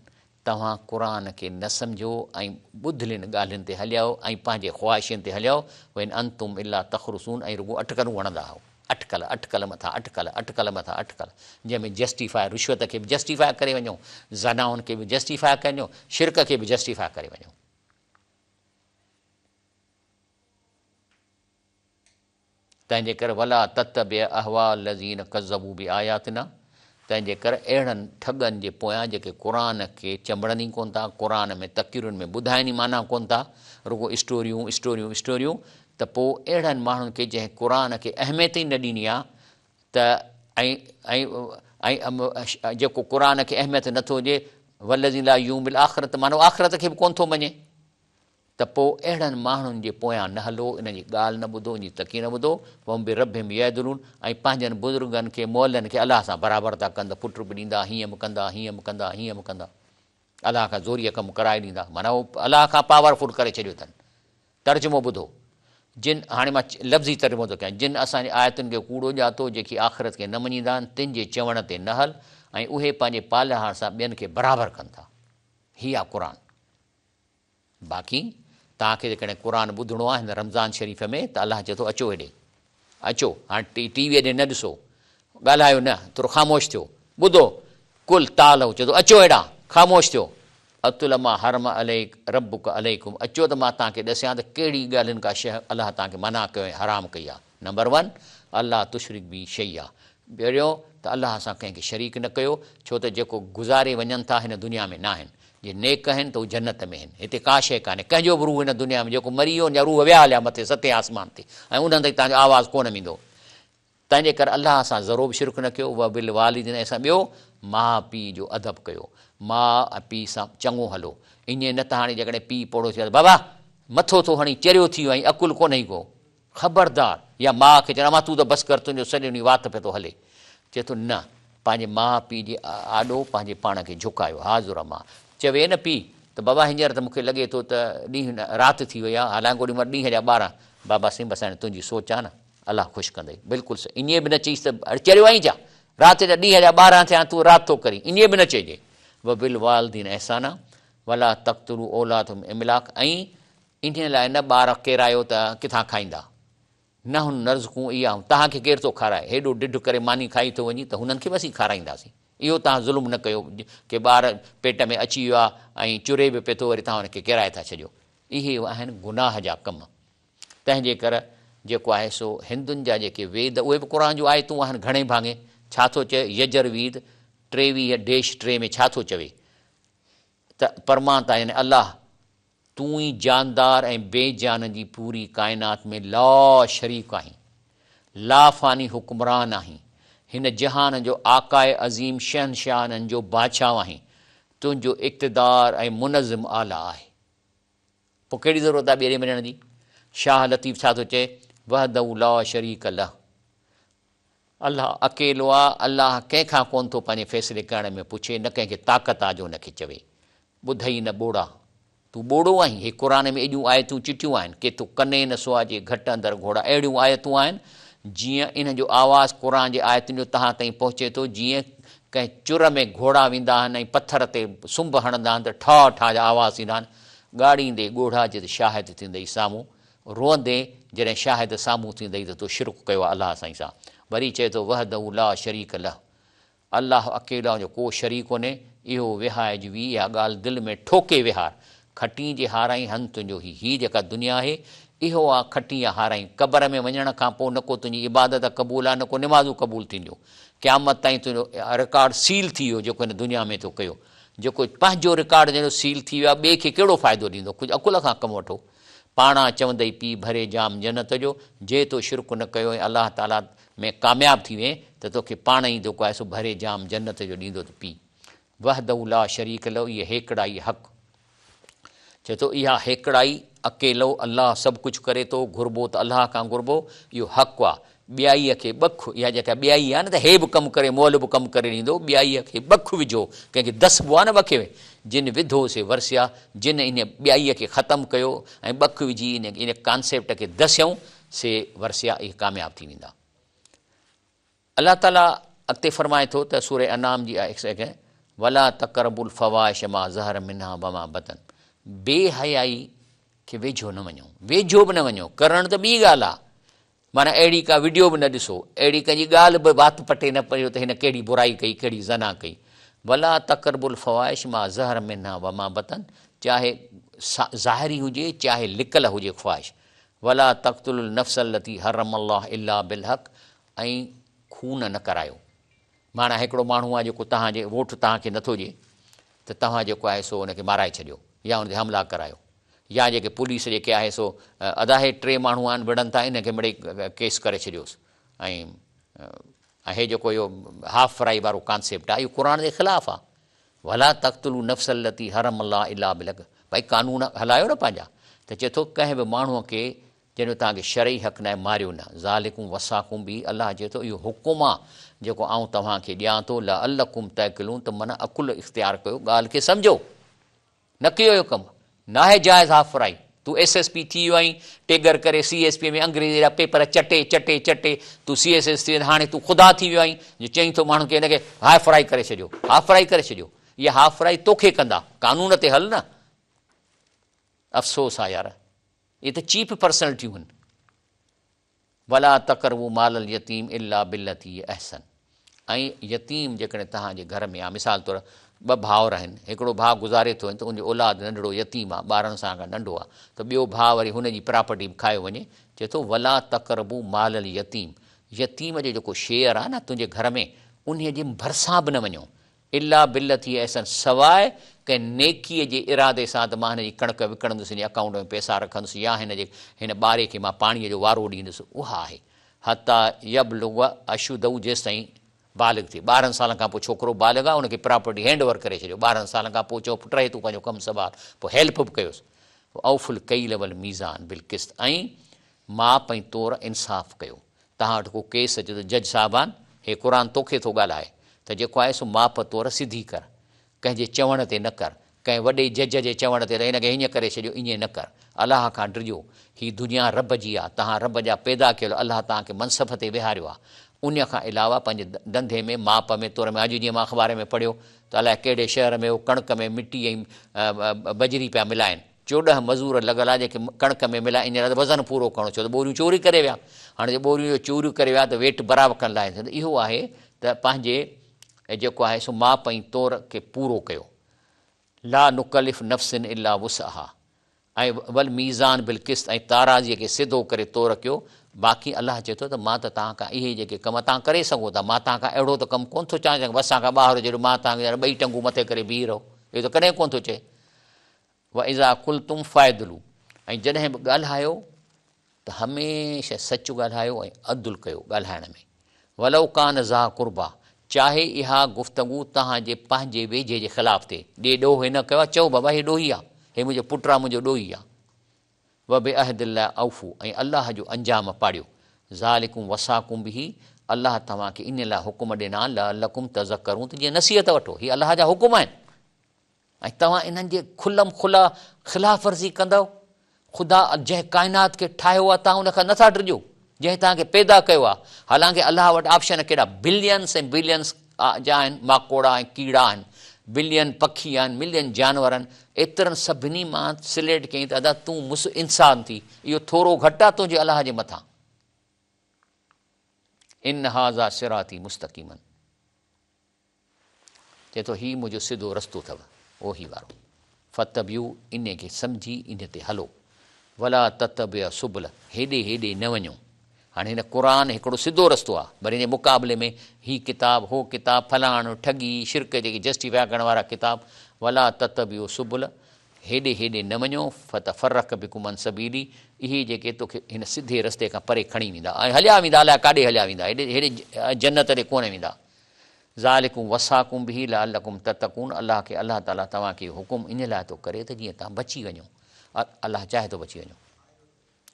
तव्हां क़ुर खे न सम्झो ऐं ॿुधलियुनि ॻाल्हियुनि ते हलियो ऐं पंहिंजे ख़्वाहिशुनि ते हलियो, वइन अंतुम इल्ला तख़रुसून, ऐं रुॻो अटकलूं वणंदा हुओ, अटकल अटकल मथां अटकल, अटकल मथां अटकल, जंहिंमें जस्टिफाए रिश्वत खे बि जस्टिफाए करे वञो, ज़नाउनि खे बि जस्टिफाए कयो, शिरक खे बि जस्टिफाए करे वञो। तंहिंजे करे वला ततबि अहवा लज़ीन कज़बू बि आयातना, तंहिंजे करे अहिड़नि ठगनि जे पोयां जेके क़ुर खे चंबड़नि ई कोन था, क़ुर में तक़रीरुनि में ॿुधाइनि ई माना कोन था, रुगो स्टोरियूं स्टोरियूं स्टोरियूं, त पोइ अहिड़नि माण्हुनि खे जंहिं क़ुर खे अहमियत ई न ॾिनी आहे त ऐं जेको क़ुर खे अहमियत नथो हुजे, वलज़ी ला यूं बिल आख़िरत, मानो आख़िरत खे बि कोन थो मञे, त पोइ अहिड़नि माण्हुनि जे पोयां न हलो, इन जी ॻाल्हि न ॿुधो, इन जी तकी न ॿुधो, वम बि रब में यदरून, ऐं पंहिंजनि बुज़ुर्गनि खे मोहलनि खे अलाह सां बराबरि था कंदा, पुट बि ॾींदा, हीअं बि कंदा, हीअं बि कंदा, हीअं बि कंदा, अलाह खां ज़ोरीअ कमु कराए ॾींदा, माना उहो अलाह खां पावरफुल करे छॾियो अथनि। तर्जुमो ॿुधो, जिन, हाणे मां लफ़्ज़ी तर्जुमो थो कयां, जिन असांजी आयतुनि खे कूड़ो ॼातो, जेकी आख़िरत खे न मञींदा आहिनि, तिन जे चवण ते न हल, ऐं उहे पंहिंजे पालहार सां ॿियनि खे बराबरि कनि था। हीअ आहे क़ुर। बाक़ी तव्हांखे जेकॾहिं क़ुर ॿुधणो आहे हिन रमज़ान शरीफ़ में, त अलाह चए थो अचो हेॾे, अचो, हाणे टीवीअ ॾे न ॾिसो, ॻाल्हायो न, थोरो ख़ामोश थियो, ॿुधो, कुल ताल चए थो अचो हेॾां, ख़ामोश थियो, अतुल मां हरम अलैक रब्बुक अलैकुम, अचो त मां तव्हांखे ॾसियां त कहिड़ी ॻाल्हियुनि खां शइ अलाह तव्हांखे मना कयो ऐं हराम कई आहे। नंबर 1, अलाह तुशरिक बि शइ आहे, ॿियो त अलाह सां कंहिंखे शरीक न कयो, छो त जेको गुज़ारे वञनि था हिन दुनिया में न आहिनि, जे नेक आहिनि त उहे जन्नत में आहिनि, हिते का शइ कान्हे, कंहिंजो बि रूह हिन दुनिया में जेको मरी वियो या रूह विया हलिया मथे सते आसमान ते, ऐं उन्हनि ताईं तव्हांजो आवाज़ु कोन ईंदो, तंहिंजे करे अलाह सां ज़रो बि शिरक न कयो, उहा बिल वालिदिन, ऐं ॿियो माउ पीउ जो अदब कयो, माउ ऐं पीउ सां चङो हलो, ईअं न त हाणे जेकॾहिं पीउ पोड़ो थियो बाबा मथो थो हणी चरियो थी वियो ऐं अकुलु कोन्हे को, ख़बरदार, या माउ खे चवणु अमा तूं त बसि कर, तुंहिंजो सॼो ॾींहुं वात पियो थो हले, चए थो न, पंहिंजे माउ पीउ जे आॾो पंहिंजे पाण खे झुकायो, हाज़ुर मां, चवे न पीउ त बाबा हींअर त मूंखे लॻे थो त ॾींहुं राति थी वई आहे, हालांकि ओॾी महिल ॾींहं जा 12, बाबा सिंह बसि हाणे तुंहिंजी सोच आहे न, अलाह ख़ुशि कंदई, बिल्कुलु सही, ईअं बि न चईसि त चरियो आई छा, राति जा ॾींहं जा 12 थिया तूं राति थो करी, ईअं बि न चइजे, व बिल वालिदीन अहसाना वला तक़्तुलू औलादहुम इमलाक, ऐं इन लाइ न ॿार केरायो त किथां खाईंदा, न हुन नर्ज़कूं इहा, तव्हांखे केरु थो खाराए, हेॾो ढिढ करे मानी खाई थो वञी त हुननि खे बि असीं खाराईंदासीं, इहो तव्हां ज़ुल्म न कयो की ॿार पेट में अची वियो आहे ऐं चुरे बि पिए थो, वरी तव्हां हुनखे किराए था छॾियो, इहे आहिनि गुनाह जा कम। तंहिंजे करे जेको आहे सो हिंदुनि जा जेके वेद, उहे बि क़ुर जूं आयतूं आहिनि घणे भाङे, छा थो चए, यजुर्वेद 23-3 में छा थो चवे त परमात्मा यानी अलाह, तूं ई जानदार ऐं बेजान जी पूरी काइनात में ला शरीक आहीं, लाफ़ानी हुक्मरान आहीं, हिन जहान जो आकाए अज़ीम शहनशाहनि जो बादशाह आहीं, तुंहिंजो इक़्तिदार ऐं मुनज़िम आला आहे, पोइ कहिड़ी ज़रूरत आहे ॿिए मञण जी। शाह लतीफ़ छा थो चए, वहदहू ला शरीक लह, अलाह अकेलो आहे, अलाह कंहिंखां कोन थो पंहिंजे फ़ैसिले करण में पुछे, न कंहिंखे ताक़त आहे जो हुनखे चवे, ॿुधई न ॿोड़ा, तूं ॿोड़ो आहीं, हे क़ुर में एॾियूं आयतूं चिटियूं आहिनि, के तूं कने न सुवाजे घटि अंदरि घोड़ा, अहिड़ियूं आयतूं आहिनि, जीअं इन जो आवाज़ु क़ुर जे आयतुनि जो तव्हां ताईं पहुचे थो, जीअं कंहिं चुर में घोड़ा वेंदा आहिनि ऐं पथर ते सुंभ हणंदा आहिनि त ठा ठा जा आवाज़ ईंदा आहिनि, ॻाढ़ींदे ॻोढ़ा जिते शाहिद थींदई साम्हूं, रोअंदे जॾहिं शाहिद साम्हूं थींदई त तूं शिरक कयो आहे अलाह साईं सां। वरी चए थो वहदहू ला शरीक लह, अलाह अकेला जो को शरीक कोन्हे, इहो विहाइजी वी, इहा ॻाल्हि दिलि में ठोके विहार, खटी जे हाराई हंधि तुंहिंजो हीअ जेका दुनिया आहे इहो आहे खटी या हाराई, क़बर में वञण खां पोइ न को तुंहिंजी इबादत क़बूल आहे, न को निमाज़ूं क़बूल थींदियूं, क़यामत ताईं तुंहिंजो रिकॉर्ड सील थी वियो जेको हिन दुनिया में थो कयो, जेको पंहिंजो रिकॉर्ड जंहिंजो सील थी वियो आहे, ॿिए खे कहिड़ो फ़ाइदो ॾींदो, कुझु अकुल खां कमु वठो, पाणा चवंदई पीउ भरे जाम जन्नत जो, जे तो शिरक न कयो ऐं अलाह ताला में कामयाबु थी वञे त तोखे पाण ई जेको आहे सो भरे जाम जन्नत जो ॾींदो त पीउ। वहदहू ला शरीक लो, इहा हेकड़ाई हक़, चए थो इहा हेकड़ाई अकेलो अलाह सभु कुझु करे थो, घुरबो त अलाह खां घुरबो, इहो हक़ु आहे। ॿियाईअ खे बख, इहा जेका ॿियाई आहे न त हे बि कमु करे मोल बि कमु करे ॾींदो, ॿियाईअ खे बख विझो, कंहिंखे दसबो आहे न बखे, जिन विधो से वरसिया, जिन इन ॿियाईअ खे ख़तमु कयो ऐं बख विझी इन कॉन्सेप्ट खे दसियऊं से वरसिया, इहे कामयाबु थी वेंदा। अलाह ताला अॻिते फरमाए थो त सूरह अनाम जी आहे, वला तक़रबुल फ़वाहिश मा ज़हर मिन्हा वमा बतन, बेहयाई खे वेझो न वञो, वेझो बि न वञो, करणु त ॿी ॻाल्हि आहे, माना अहिड़ी का वीडियो बि न ॾिसो, अहिड़ी कंहिंजी ॻाल्हि बि वात पटे न पियो त हिन कहिड़ी बुराई कई, कहिड़ी ज़ना कई, वला तक़रबुल फ़वाहिश मा ज़हर मिन्हा वमा बतन, चाहे ज़ाहिरी हुजे चाहे लिकल हुजे ख़्वाहिश, वला तक़्तुल नफ़्स लती हरम अल्लाह इल्ला बिलहक़, ऐं खून न करायो। माना हिकिड़ो माण्हू आहे जेको तव्हांजे वोट तव्हांखे नथो ॾिए त तव्हां जेको आहे सो हुनखे माराए छॾियो या हुन ते हमला करायो, या जेके पुलिस जेके आहे सो अदाहे 3 माण्हू आहिनि विढ़नि था इनखे मिड़ई केस करे छॾियोसि। ऐं हे जेको इहो हाफ फ्राई वारो कॉन्सेप्ट आहे इहो क़ुर जे ख़िलाफ़ु आहे। वला तक़्तुलू नफ़्स लती हरम अल्लाह इल्ला बिलहक़, भई कानून हलायो न पंहिंजा। त चए थो कंहिं बि माण्हूअ खे जंहिंजो तव्हांखे शरई हक़ न आहे मारियो न। ज़ालिकुम वसाकुम बि, अलाह चए थो इहो हुकुम आहे जेको आउं तव्हांखे ॾियां थो, लअल्लकुम तअक़िलून, त माना अकुल इख़्तियार कयो, ॻाल्हि खे सम्झो, न कयो इहो कमु। नाहे जाइज़ हाफ फ्राई। तूं SSP थी वियो आहीं, टेगर करे CSP में अंग्रेज़ी जा पेपर चटे चटे चटे तूं CSS थी, हाणे तूं ख़ुदा थी वियो आहीं, जो चईं थो माण्हू खे हिनखे हाफ फ्राई करे छॾियो, हाफ फ्राई करे छॾियो। इहा हाफ फ्राई तोखे कंदा, कानून ते हल न। अफ़सोस आहे यार, इहे त चीप पर्सनैलिटियूं आहिनि। वला तक़रबू मालल यतीम इल्ला बिल्लती अहसन, ऐं यतीम जेकॾहिं तव्हांजे घर में आहे, मिसाल तौरु 2 भाउर आहिनि, हिकिड़ो भाउ गुज़ारे थो वञे त उनजो औलाद नंढड़ो यतीम आहे, ॿारनि सां खां नंढो आहे, त ॿियो भाउ वरी हुनजी प्रॉपर्टी खायो वञे। चए थो वला तक़रबू मालल यतीम, यतीम जो जेको शेयर आहे न तुंहिंजे घर में, उन जे भरिसां बि न वञो। इल्ला बिल्लती अहसन, सवाइ कंहिं नेकीअ जे इरादे सां, त मां हिनजी कणिक विकिणंदुसि, हिन अकाउंट में पैसा रखंदुसि, या हिन ॿार खे मां पाणीअ जो वारो ॾींदुसि, उहा आहे। हता यबलुग अशुदहु, जेसि ताईं बालिग थिए। 12 सालनि खां पोइ छोकिरो बालिग आहे, हुनखे प्रॉपर्टी हैंड ओवर करे छॾियो। 12 सालनि खां पोइ चओ पुट हे तूं पंहिंजो कमु संभाल, पोइ हेल्प बि कयोसि। औफुल कई लवल मीज़ान बिल क़िस्त, ऐं माप ऐं तौर इंसाफ़ कयो। तव्हां वटि को केस अचे त जज साहिबान, हे क़ुर तोखे थो ॻाल्हाए त जेको आहे सो माप तौर सिधी कर, कंहिंजे चवण ते न कर, कंहिं वॾे जज जे चवण ते हिनखे हीअं करे छॾियो, ईअं न कर। अलाह खां डिॼो, हीअ दुनिया रब जी आहे, तव्हां रब जा पैदा कयल, अलाह तव्हांखे मनसब ते विहारियो आहे। उन खां अलावा पंहिंजे धंधे में माप में तौर में, अॼु जीअं मां अख़बार में पढ़ियो त अलाए कहिड़े शहर में उहो कणिक में मिटी ऐं बजरी पिया मिलाइनि, 14 मज़ूर लॻल आहे जेके कणिक में मिलाए, इन लाइ वज़न पूरो करणो, छो त ॿोरियूं चोरी करे विया। हाणे जे ॿोरियूं चोरियूं करे विया त वेट बराबरि करण लाइ, त इहो आहे त पंहिंजे जेको आहे सो माप ऐं तौर खे पूरो कयो। ला नुकलिफ़ नफ़्सिन इल्ला वुसअहा, ऐं वल मीज़ान बिल क़िस्त, ऐं ताराज़ीअ खे सिधो करे तौर कयो। बाक़ी अलाह चए थो त मां त तव्हां खां इहे जेके कम तव्हां करे सघो था, मां तव्हां खां अहिड़ो त कमु कोन थो चाहियां वसां खां ॿाहिरि जहिड़ो मां तव्हांखे 2 टंगूं मथे करे बीह रहो, इहो त कॾहिं कोन थो चए। व इज़ा कुलतुम फ़ाइदलू, ऐं जॾहिं बि ॻाल्हायो त हमेशह सच ॻाल्हायो ऐं अदुल कयो ॻाल्हाइण में। वलो कान ज़ा कुर्बा, चाहे इहा गुफ़्तगू तव्हांजे पंहिंजे वेझे जे ख़िलाफ़ु थिए, ॾे ॾोह न कयो आहे, चओ बाबा हे ॾोही आहे, हे मुंहिंजो पुटु आहे, मुंहिंजो ॾोही आहे। व बि अहदिल्ला औफ़ू, ऐं अलाह जो अंजाम पाड़ियो। ज़ालिकुम वसाकुम बि, अलाह तव्हांखे इन लाइ हुकुम ॾिना लअल्लकुम तज़क्करून, त जीअं नसीहत वठो। हीअ अलाह जा हुकुम आहिनि, ऐं तव्हां इन्हनि जे खुलम खुला ख़िलाफ़ वर्ज़ी कंदव। ख़ुदा जंहिं काइनात खे ठाहियो आहे तव्हां उनखां नथा डिॼो, जंहिं तव्हांखे पैदा कयो आहे। हालांकि अलाह वटि ऑप्शन केॾा बिलियंस ऐं बिलियंस जा आहिनि, माकोड़ा ऐं कीड़ा आहिनि, बिलियन पखी आहिनि, मिलियन जानवर आहिनि, एतिरनि सभिनी मां सिलेक्ट कयईं त अदा तूं इंसान थी, इहो थोरो घटि आहे तुंहिंजे अलाह जे मथां। इन हाज़ा सिराती मुस्तक़ीमन, चए थो हीउ मुंहिंजो सिधो रस्तो अथव, उहो ई वारो। फ़तबियू, इन खे सम्झी इन ते हलो। वला ततबिया सुबुल, हेॾे हेॾे न वञो। हाणे हिन क़ुर हिकिड़ो सिधो रस्तो आहे, वरी हिन मुक़ाबले में हीउ किताबु हो किताबु, फलाणो ठगी शिरक जेकी जस्टिफाई करण वारा किताब। वला ततबियो सुबुल, हेॾे हेॾे न वञो। फतफ़रक बिकुम अन सबीली, इहे जेके तोखे हिन सिधे रस्ते खां परे खणी वेंदा, ऐं हलिया वेंदा, अलाए काॾे हलिया वेंदा, हेॾे जन्नत ते कोन वेंदा। ज़ालिकुम वसाकुम बिही लअल्लकुम तत्तकून, अलाह खे अलाह ताला तव्हांखे हुकुम इन लाइ थो करे त जीअं तव्हां बची वञो, अलाह चाहे थो बची वञो।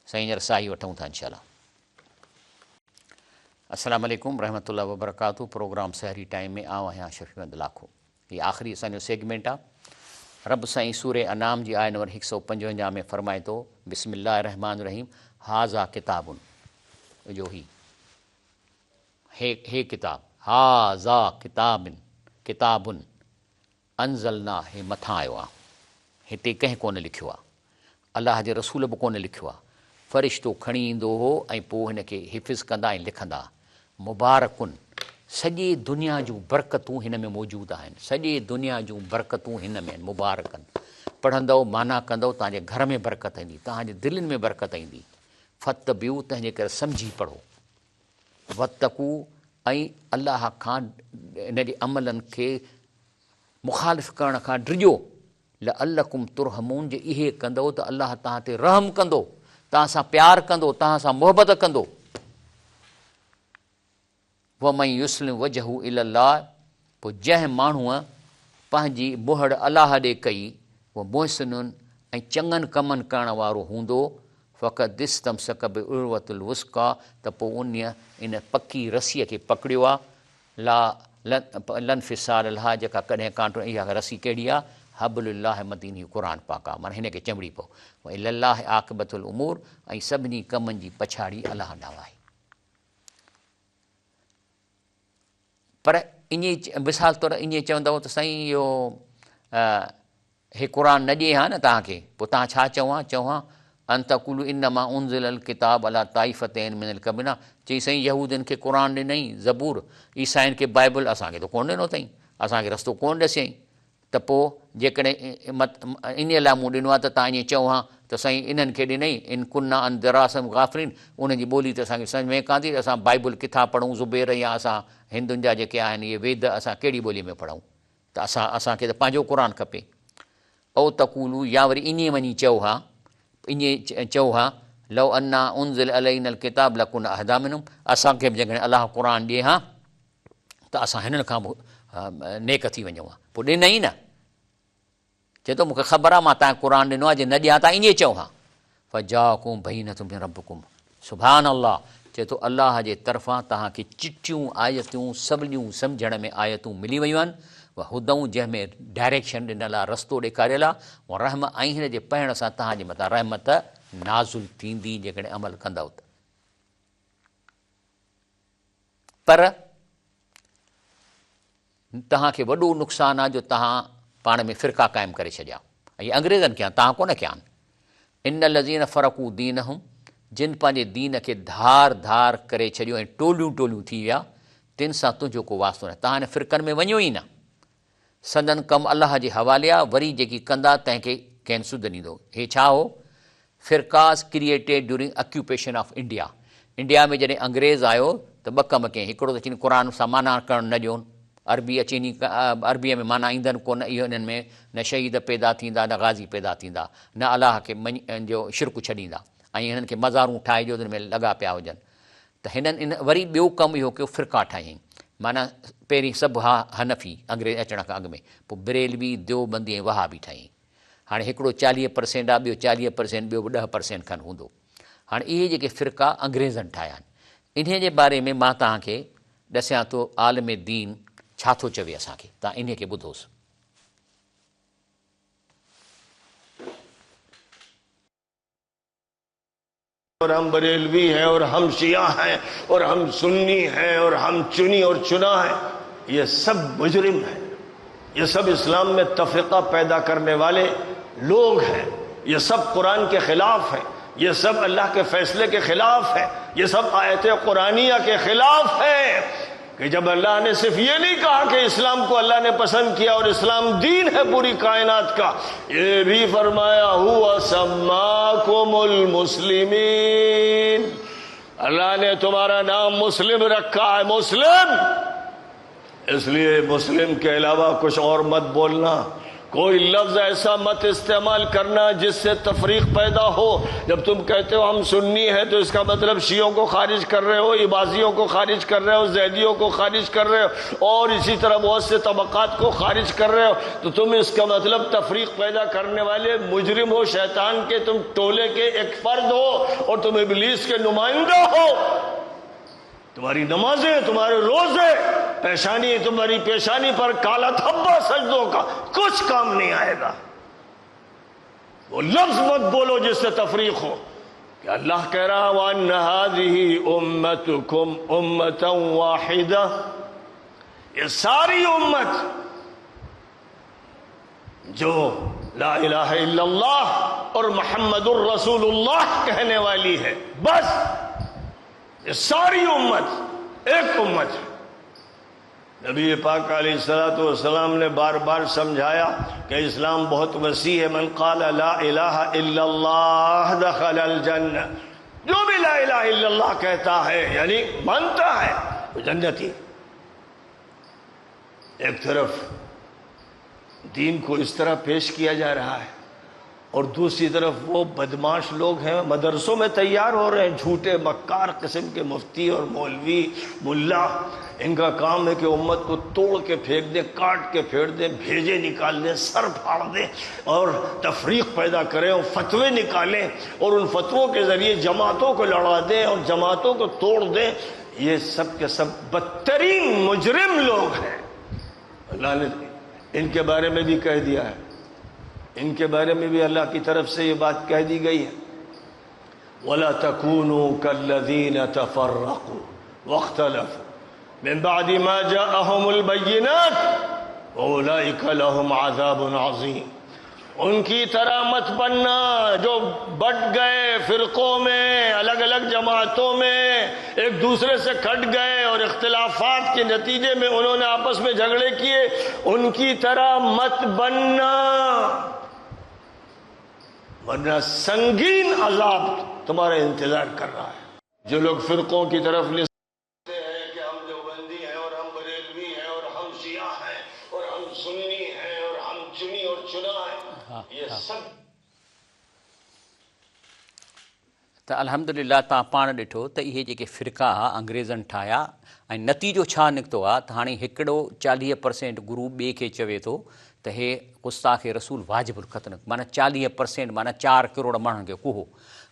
साईं हींअर साही वठूं था इंशाअल्लाह। अस्सलाम वालेकुम रहमतुल्लाहि व बरकातहू। प्रोग्राम सहरी टाइम में आउं आहियां शफ़ीअहमद लाखो। हीअ आख़िरी असांजो सेगमेंट आहे। रब साईं सूरे अनाम जी आयत नंबर 155 में फ़रमाए थो, बिस्मिल्लाह रहमान रहीम, हाज़ा किताबुन, जो ही हे किताब, हाज़ा किताबुन अंज़लना, हे मथां आयो आहे, हिते कंहिं कोन लिखियो आहे, अलाह जे रसूल बि कोन लिखियो आहे, फ़रिश्तो खणी ईंदो हो ऐं पोइ हिनखे हिफ़िज़ कंदा ऐं लिखंदा। मुबारकुन, सॼे दुनिया जूं बरकतूं हिन में मौजूदु आहिनि, सॼे दुनिया जूं बरकतूं हिन में आहिनि। मुबारकन, पढ़ंदव माना कंदव, तव्हांजे घर में बरकत ईंदी, तव्हांजे दिलनि में बरकत ईंदी। फतबियू तंहिंजे करे सम्झी पढ़ो, वतकू ऐं अलाह खां इन जे अमलनि खे मुखालिफ़ करण खां डिॼो, लअल्लकुम तुरहमून, जे इहे कंदो त अलाह तव्हां ते रहम कंदो, तव्हां सां प्यार कंदो, तव्हां सां मुहबत कंदो। वमन युस्लिम वजहू इलल्लाह, पोइ जंहिं माण्हूअ पंहिंजी मुहड़ अलाह ॾे कई, उहो मुहसिनुनि ऐं चङनि कमनि करण वारो हूंदो, फ़क़त इस्तमसक बिउर्वतिल वुस्का, त पोइ इन पकी रसीअ खे पकड़ियो आहे, लन फिसाल लहा, जेका कॾहिं कान टुटे। इहा रसी कहिड़ी आहे? हबलुल्लाह मतीन, ही क़ुर पाक आहे, माना हिन खे चंबड़ी पओ। इलल्लाह आक़िबतुल उमूर, ऐं सभिनी कमनि जी पछाड़ी अलाह ॾांहुं आहे। पर ईअं मिसाल तौरु ईअं चवंदव त साईं इहो हे क़ुर न ॾिए हा न तव्हांखे, पोइ तव्हां छा चवां अंतकुलु इन्नमा उनज़िलल किताब अला ताइफ़तैन मिनल क़बलिना, चई साईं यहूदियुनि खे क़ुर ॾिनई ज़बूर, ईसाइनि खे बाइबल, असांखे त कोन ॾिनो अथई, असांखे रस्तो कोन ॾसियईं। त पोइ जेकॾहिं इन लाइ मूं ॾिनो आहे त तव्हां ईअं चओ हा त साईं इन्हनि खे ॾिनई, इन कुन्ना अन दरासम गाफ़रीन, उनजी ॿोली त असांखे सम्झ में कान थी, असां बाइबल किथां पढ़ूं, ज़ुबैर या असां हिंदुनि जा जेके आहिनि इहे वेद असां कहिड़ी ॿोलीअ में पढ़ूं, त असांखे त पंहिंजो क़ुर खपे। ओ तक़ूलू, या वरी ईअं वञी चओ हा, ईअं चओ हा, लव अन्ना उनज़िल अलैनल किताब लकुन अहदा मिनहुम, असांखे बि जेकॾहिं अलाह क़ुर ॾिए हा त असां हिननि खां बि नेक थी वञूं हा। पोइ ॾिनई न, चए थो मूंखे ख़बर आहे मां तव्हांखे क़ुर ॾिनो आहे, जे न ॾियां त ईअं चओ हा। फजाकुम बय्यिनतुम मिन रब्बिकुम, सुभान अल्लाह, चए थो अलाह जे तरफ़ां तव्हांखे चिटियूं आयतूं सवलियूं सम्झण में आयतूं मिली वियूं आहिनि, हुदऊं जंहिंमें डायरेक्शन ॾिनल आहे, रस्तो ॾेखारियल आहे, ऐं रहम, ऐं हिन जे पढ़ण सां तव्हांजे मथां रहमत नाज़ुल थींदी जेकॾहिं अमल कंदव त। पर तव्हांखे वॾो नुक़सानु आहे जो तव्हां पाण में फ़िरका क़ाइमु करे छॾिया, ऐं अंग्रेज़नि कया, तव्हां कोन कया आहिनि। इन लज़ीन फ़रक़ू दीनहुम, जिन पंहिंजे दीन खे धार धार करे छॾियो ऐं टोलियूं टोलियूं थी विया, तिन सां तुंहिंजो को वास्तो न, तव्हां हिन फ़िरकनि में वञो ई न। संदन कमु अलाह जे हवाले आहे, वरी जेकी कंदा तंहिंखे कंहिं सुध ॾींदो। हे छा हो? फ़िरकास created during occupation of India. India में जॾहिं अंग्रेज़ आयो त ॿ कम कयईं, हिकिड़ो त चईं क़ुर सां माना करणु न ॾियोनि, अरबी अचीनी अरबीअ में माना ईंदनि कोन, इहो इन्हनि में न शहीद पैदा थींदा, न गाज़ी पैदा थींदा, न अलाह खे जो शिरक छॾींदा, ऐं हिननि खे मज़ारूं ठाहे जो उन में लॻा पिया हुजनि। त हिननि वरी ॿियो कमु इहो कयो, फ़िरका ठाहियईं, माना पहिरीं सभु हनफ़ी अंग्रेज़ अचण खां अॻु में, पोइ बरेलवी, देवबंदी ऐं वहाबी ठाहियईं। हाणे हिकिड़ो 40% आहे, ॿियो 40%, ॿियो 10% खनि हूंदो। हाणे इहे जेके फ़िरका अंग्रेज़नि ठाहिया आहिनि, इन जे बारे में मां तव्हांखे ॾसियां थो आलिम दीन छा थो चवे असांखे, तव्हां इन खे ॿुधोसि। और हम बरेलवी हैं और हम शिया हैं और हम सुन्नी हैं और हम चुनी और चुना है, ये सब मुजरिम हैं, ये सब इस्लाम में तफरीका पैदा करने वाले लोग हैं, ये सब कुरान के खिलाफ है, ये सब अल्लाह के फैसले के खिलाफ है, ये सब आयत कुरानिया के खिलाफ है। कि जब अल्लाह ने सिर्फ ये नहीं कहा कि इस्लाम को अल्लाह ने पसंद किया और इस्लाम दीन है पूरी कायनात का, ये भी फरमाया हुआ सम्माकुमुल मुस्लिमीन, अल्लाह ने तुम्हारा नाम मुस्लिम रखा है, मुस्लिम। इसलिए मुस्लिम के अलावा कुछ और मत बोलना, कोई लफ्ज ऐसा मत इस्तेमाल करना जिससे तफरीक पैदा हो। जब तुम कहते हो हम सुन्नी हैं तो इसका मतलब शियों को खारिज कर रहे हो, इबाजियों को खारिज कर रहे हो, जैदियों को खारिज कर रहे हो, और इसी तरह बहुत से तबक़ात को खारिज कर रहे हो, तो तुम इसका मतलब तफरीक पैदा करने वाले मुजरिम हो, शैतान के तुम टोले के एक फर्द हो और तुम इब्लीस के नुमाइंदा हो। तुम्हारी नमाजें, तुम्हारे रोजे, पेशानी, तुम्हारी पेशानी पर काला धब्बा सजदों का कुछ काम नहीं आएगा। वो लफ्ज मत बोलो जिससे तफरीक हो। कि अल्लाह कह रहा वअन्न हाज़िही उम्मतुकुम उम्मतन वाहिदा, ये सारी उम्मत जो ला इलाहा इल्लल्लाह और मुहम्मदुर रसूलुल्लाह कहने वाली है, बस ये सारी उम्मत एक उम्मत है। नबी पाक अलैहिस्सलातु वस्सलाम ने बार बार समझाया कि इस्लाम बहुत वसी है। मन क़ाल ला इलाहा इल्लल्लाह दखलल जन्नह, جو بھی لا الہ الا اللہ کہتا ہے یعنی مانتا ہے وہ جنتی. ایک طرف دین کو اس طرح پیش کیا جا رہا ہے اور دوسری طرف وہ بدماش لوگ ہیں مدرسوں میں تیار ہو رہے ہیں، جھوٹے مکار قسم کے مفتی اور مولوی ملا. ان کا کام ہے کہ امت کو توڑ کے پھینک دیں، کاٹ کے پھینک دیں، بھیجے نکال دیں، سر پھاڑ دیں اور تفریق پیدا کریں اور فتوے نکالیں اور ان فتووں کے ذریعے جماعتوں کو لڑا دیں اور جماعتوں کو توڑ دیں. یہ سب کے سب بدترین مجرم لوگ ہیں. اللہ نے ان کے بارے میں بھی کہہ دیا ہے، ان کے بارے میں بھی اللہ کی طرف سے یہ بات کہہ دی گئی ہے. وَلَا تَكُونُوا كَالَّذِينَ تَفَرَّقُوا وَاخْتَلَفُوا مِن بَعْدِ مَا جَاءَهُمُ الْبَيِّنَاتُ وَأُولَئِكَ لَهُمْ عَذَابٌ عَظِيمٌ. ان کی طرح مت بننا جو بٹ گئے فرقوں میں، الگ الگ جماعتوں میں، ایک دوسرے سے کٹ گئے اور اختلافات کے نتیجے میں انہوں نے آپس میں جھگڑے کیے. ان کی طرح مت بننا ورنہ سنگین عذاب تمہارا انتظار کر رہا ہے. جو لوگ فرقوں کی طرف لستے ہیں کہ ہم دیوبندی ہیں اور ہم بریلوی ہیں اور ہم شیعہ ہیں اور ہم سنی ہیں اور ہم چنی اور چنا ہیں، یہ سب त अल्हम्दुलिल्लाह तव्हां पाण ॾिठो त इहे जेके फ़िरका अंग्रेज़नि ठाहिया ऐं नतीजो छा निकितो आहे त हाणे हिकिड़ो 40% गुरू ॿिए खे चवे थो त हे गुस्ताख़ रसूल वाजिबुल क़त्ल, माना 40% माना 4 करोड़ माण्हुनि खे कुहो.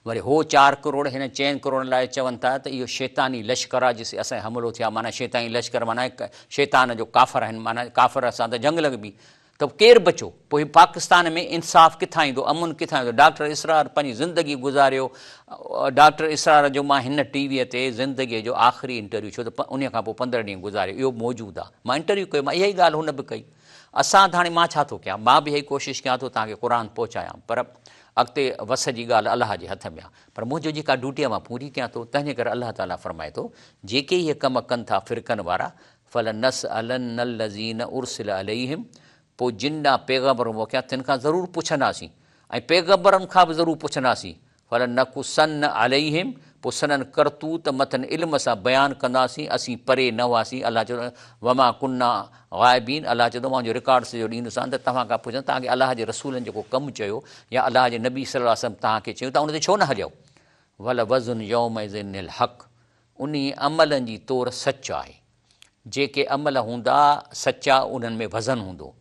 वरी हो 4 करोड़ हिन 4 करोड़ लाइ चवनि था त इहो शैतानी लश्कर आहे जिसे असां हमिलो थिया, माना शैतानी लश्कर माना शैतान जो काफ़र आहिनि, माना काफ़र सां त जंग लॻबी. त केरु बचो? पोइ पाकिस्तान में इंसाफ़ किथां ईंदो, अमुन किथां ईंदो? डॉक्टर इसरार पंहिंजी ज़िंदगी गुज़ारियो. डॉक्टर इसरार जो मां हिन टीवीअ ते ज़िंदगीअ जो आख़िरी इंटरव्यू, छो त उन खां पोइ 15 ॾींहं गुज़ारियो, इहो मौजूदु आहे. मां इंटरव्यू कयो, मां इहा ई ॻाल्हि हुन बि कई. असां त हाणे मां छा थो कयां, मां बि इहा ई कोशिशि कयां थो तव्हांखे क़ुर पहुचायां, पर अॻिते वस जी ॻाल्हि अलाह जे हथ में आहे. पर मुंहिंजो जेका ड्यूटी आहे मां पूरी कयां थो. तंहिंजे करे अलाह ताला फरमाए थो जेके इहे कम कनि था फ़िरक़नि वारा, फलनसअलन्न लज़ीन उर्सिल अलैहिम, पोइ जिन ॾांहुं पैगम्बर मोकिलिया तिन खां ज़रूरु पुछंदासीं ऐं पैगम्बरनि खां बि ज़रूरु पुछंदासीं. फलनकुसन अलैहिम, पोइ सननि करतूत मथनि इल्म सां बयानु कंदासीं. असीं परे न हुआसीं. अलाह चवंदो वमा कुन्ना ग़ाइबीन, अलाह चवंदो मुंहिंजो रिकॉर्ड सॼो ॾींदुसां त तव्हां खां पुछनि तव्हांखे अलाह जे रसूलनि जेको कमु चयो या अलाह जे नबी सल्लल्लाहु अलैहि वसल्लम तव्हांखे चयो तव्हां उन ते छो न हलियो. वल वज़ुन यौमइज़िनिल हक़, उन अमलनि जी तौर सच आहे. जेके अमल हूंदा सचा उन्हनि में वज़न हूंदो.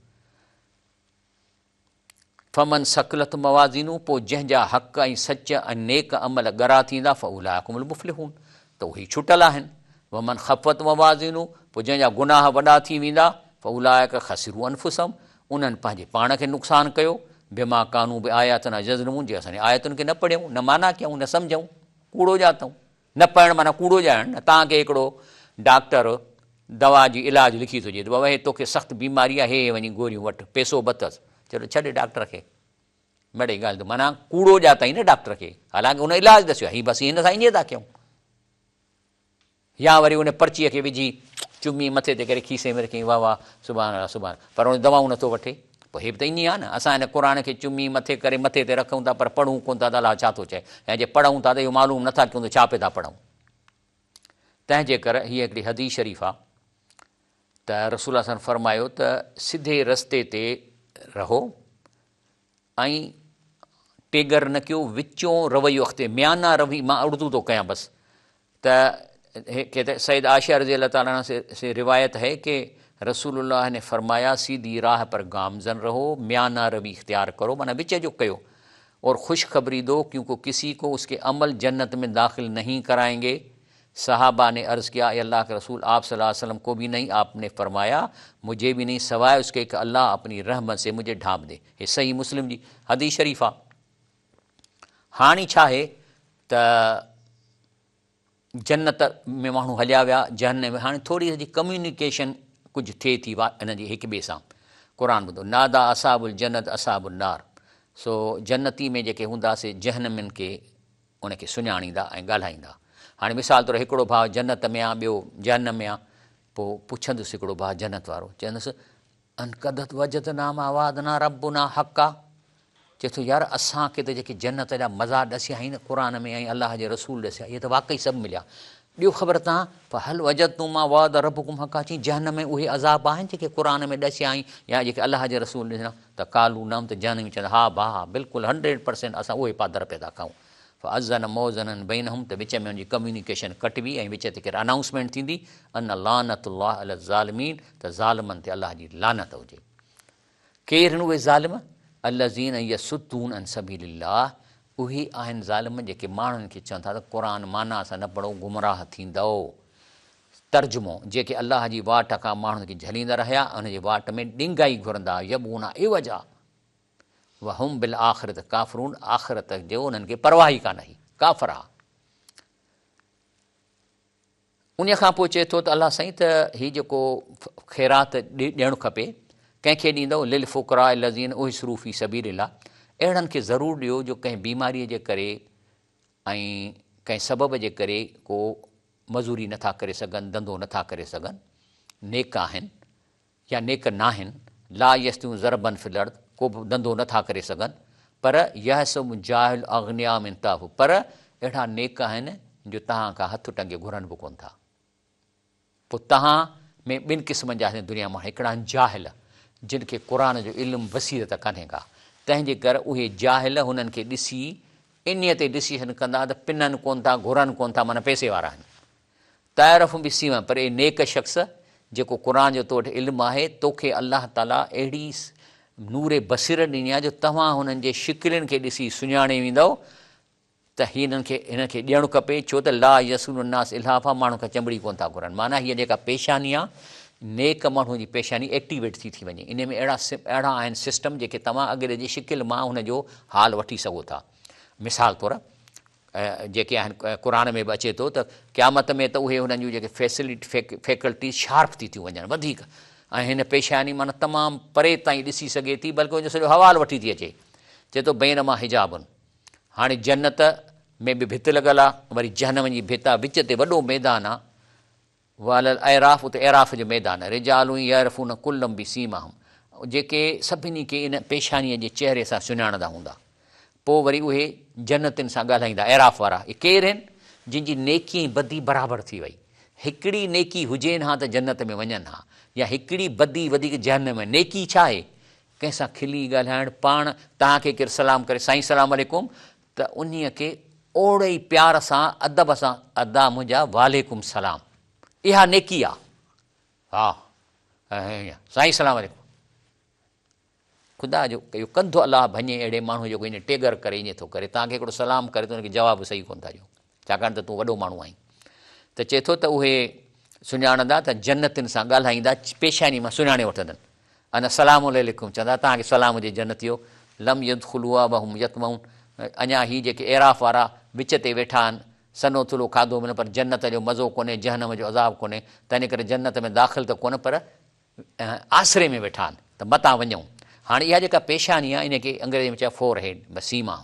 फमन सकलत मवाज़िनू, पोइ जंहिंजा हक़ ऐं सच ऐं नेक अमल ॻरा थींदा फउलाइकुमुल मुफ़्लिहून, त उहे छुटल आहिनि. वमन ख़फ़त मवाज़िनू, पोइ जंहिंजा गुनाह वॾा थी वेंदा फउलाइक ख़सिरू अनफुसहुम, उन्हनि पंहिंजे पाण खे नुक़सानु कयो. बिमा कानू बि आयातना यज़लिमून, जे असांजी आयतुनि खे न पढ़ियऊं, न माना कयूं, न सम्झूं, कूड़ो ॼातऊं. न पढ़णु माना कूड़ो ॼाणणु. न तव्हांखे हिकिड़ो डॉक्टर दवा जी इलाजु लिखी थो ॾिए, बाबा हे तोखे सख़्तु बीमारी आहे, हे वञी गोरियूं वठि, पैसो बि अथसि, चलो छॾे डॉक्टर खे, मिड़ई ॻाल्हि. माना कूड़ो ॼातई न डॉक्टर खे, हालांकि उन इलाजु दसियो हीअ बसि हिन सां ईअं था कयूं. या वरी उन पर्चीअ खे विझी चुमी मथे ते करे खीसे में रखी वाह वाह सुभाणे सुभाणे, पर उन दवाऊं नथो वठे. पोइ हे बि त ईअं आहे न, असां हिन क़ुर खे चुमी मथे करे मथे ते रखूं था पर पढ़ूं कोन था त अलाह छा थो चए, ऐं जे पढ़ूं था त इहो मालूम नथा कयूं त छा पिया था पढ़ूं. तंहिंजे करे हीअ हिकिड़ी हदीस शरीफ़ आहे त रसूल सन फरमायो त सिधे रस्ते ते रहो ऐं टेगर न कयो, विचों रवैयो अख़्ते म्याना रवी. मां उर्दू थो कयां बसि. त सैयद आयशा रज़ी अल्लाह ताला से रिवायत है कि रसूलुल्लाह ने फरमाया सीधी राह पर गामजन रहो, म्याना रवी इख्तियार करो, माना विच जो कयो, और खुशखबरी दो क्योंकि किसी को उसके अमल जन्नत में दाखिल नहीं कराएंगे. सहाबा ने अर्ज़ किया अल्लाह के रसूल आप सल्लल्लाहु अलैहि वसल्लम को भी नहीं. आपने फरमाया मुझे भी नहीं, सवाए उसके कि अल्लाह अपनी रहमत से मुझे ढांप दे. हे सही मुस्लिम जी हदीस शरीफ़ आहे. हाणे छा आहे त जन्नत में माण्हू हलिया विया, जहन्नम में. हाणे थोरी सॼी कम्यूनिकेशन कुझु थिए थी इन जी हिक ॿिए सां. क़ुर ॿुधो नादा असाबुल जन्नत असाबुल नार. सो जन्नती में जेके हूंदासीं जहन्नमिन खे उनखे सुञाणींदा ऐं ॻाल्हाईंदा. हाणे मिसाल तौरु हिकिड़ो भाउ जन्नत में आहे, ॿियो जहन्नम में आहे. पोइ पुछंदुसि हिकिड़ो भाउ जन्नत वारो, चवंदुसि अनकदत वजत नाम आवादना रबुना हक़ा, چئے تو یار असांखे त जेके जन्नत जा मज़ा ॾसिया आहिनि क़ुर में ऐं अलाह जे रसूल ॾसिया इहे त वाक़ई सभु मिलिया। ॿियो ख़बर तव्हां फहल वजदतुम मा वाद रब्बुकुम हक़ा चई जहन्नम में उहे अज़ाब आहिनि जेके क़ुर में ॾसिया आहिनि या जेके अलाह जे रसूल ॾिना त कालू नाम त जहन्नम में चवंदा हा भाउ बिल्कुलु 100% असां उहे पादर पिया कयूं। फ़अज़न मौज़नन बैनहुम त विच में उनजी कम्यूनिकेशन कटिबी ऐं विच ते कहिड़ी अनाउंसमेंट थींदी अन लानतुल्लाह अल ज़ालिमीन त ज़ालिमनि ते अलाह जी लानत हुजे। केरु आहिनि उहे ज़ालिम अल्लज़ीन यसुद्दून अन सबीलिल्लाह उहे आहिनि ज़ालिम जेके माण्हुनि खे चवनि था त क़ुर माना सां न पढ़ो गुमराह थींदव। तर्जुमो जेके अलाह जी वाट खां माण्हुनि खे झलींदा रहिया उनजे वाट में ॾिंगाई घुरंदा यबूना इवजा वहुम बिल आख़िरत काफ़िरून आख़िरत जो उन्हनि खे परवाह ई कान हुई काफ़िर आहे। उन खां पोइ चए थो त अलाह साईं त हीउ जेको ख़ैरात ॾियणु खपे कंहिंखे ॾींदव लिल फ़ुक़रा लज़ीन उहिसरू फ़ी सबीलिल्लाह अहिड़नि खे ज़रूरु ॾियो जो कंहिं बीमारीअ जे करे ऐं कंहिं सबब जे करे को मज़ूरी नथा करे सघनि धंधो नथा करे सघनि नेक आहिनि या नेक न आहिनि ला यस्तूं ज़रबन फिल अर्द को बि धंधो नथा करे सघनि पर यह सभु जाहिल अग्निया में ताफ़ पर अहिड़ा नेक आहिनि जो तव्हां खां हथु टंगे घुरनि बि कोन था। पोइ तव्हां में ॿिनि क़िस्मनि जा आहिनि दुनिया मां हिकिड़ा आहिनि जाहिल जिन खे क़ुर जो इल्मु बसीरत कान्हे का तंहिंजे करे उहे जाहिल हुननि खे ॾिसी इन ते डिसीशन कंदा त पिननि कोन था घुरनि कोन था माना पैसे वारा आहिनि ताइरफ़ बि सीमा पर इहे नेक शख़्स जेको क़ुर जो तो वटि इल्मु आहे तोखे अलाह ताला अहिड़ी नूरे बसीर ॾिनी आहे जो तव्हां हुननि जे शिकिलनि खे ॾिसी सुञाणे वेंदव त हिननि खे ॾियणु खपे छो त ला यसूल नास इलाफ़ा माण्हू खां चंबड़ी कोन था घुरनि माना हीअ जेका पेशानी आहे नेक माण्हू जी पेशानी एक्टिवेट थी वञे इन में अहिड़ा आहिनि सिस्टम जेके तव्हां अॻिले जी शिकिल मां हुनजो हाल वठी सघो था। मिसाल तौरु जेके आहिनि क़ुर में बि अचे थो त क़यामत में त उहे हुननि जूं जेके फैकल्टीज़ शार्प थी थियूं वञनि वधीक ऐं हिन पेशानी माना तमामु परे ताईं ॾिसी सघे थी बल्कि हुनजो सॼो हवालु वठी थी अचे चए थो बैन मां हिजाबुनि हाणे जन्नत में बि भित लॻल आहे वरी जहन्नम जी भित आहे विच ते वॾो मैदान आहे वाल ऐराफ़ उते ऐराफ़ जो मैदान आहे रिजालू यरफ़ून कुल्लम बि सीमाहम जेके सभिनी खे इन पेशानीअ जे चहिरे सां सुञाणंदा हूंदा। पोइ वरी उहे जन्नतियुनि सां ॻाल्हाईंदा ऐराफ़ वारा इहे केरु आहिनि जिन जी नेकी ऐं बदी बराबरि थी वई हिकिड़ी नेकी हुजेनि हा त जन्नत में वञनि हा या हिकिड़ी बदी वधीक जहन्नम में नेकी छा आहे कंहिंसां खिली ॻाल्हाइणु पाण तव्हांखे केरु सलाम करे साईं सलाम अलैकुम त उन्हीअ खे ओड़े ई प्यार सां अदब सां अदा मुंहिंजा वालेकुम सलाम इहा नेकी आहे हा साईं सलाम अलैकुम ख़ुदा जो इहो कंधो अलाह भञे अहिड़े माण्हू जेको इन टेगर करे ईअं थो करे तव्हांखे हिकिड़ो सलाम करे त हुनखे जवाबु सही कोन था ॾियो छाकाणि त तूं वॾो माण्हू आहीं त चए थो त उहे सुञाणंदा त जन्नतियुनि सां ॻाल्हाईंदा पेशानी मां सुञाणे वठंदनि अन सलाम अलैकुम चवंदा तव्हांखे सलाम हुजे जन्नतियो लम यदखुलूहा वहुम यतमऊन अञा हीअ जेके ऐराफ़ वारा विच ते वेठा आहिनि सनो थुलो खाधो मिले पर जन्नत जो मज़ो कोन्हे जहन्नम जो अज़ाब कोन्हे त इन करे जन्नत में दाख़िल त कोन पर आसिरे में वेठा आहिनि त मतां वञूं। हाणे इहा जेका पेशानी आहे इनखे अंग्रेज़ी में चयो फोर हेड बसीमा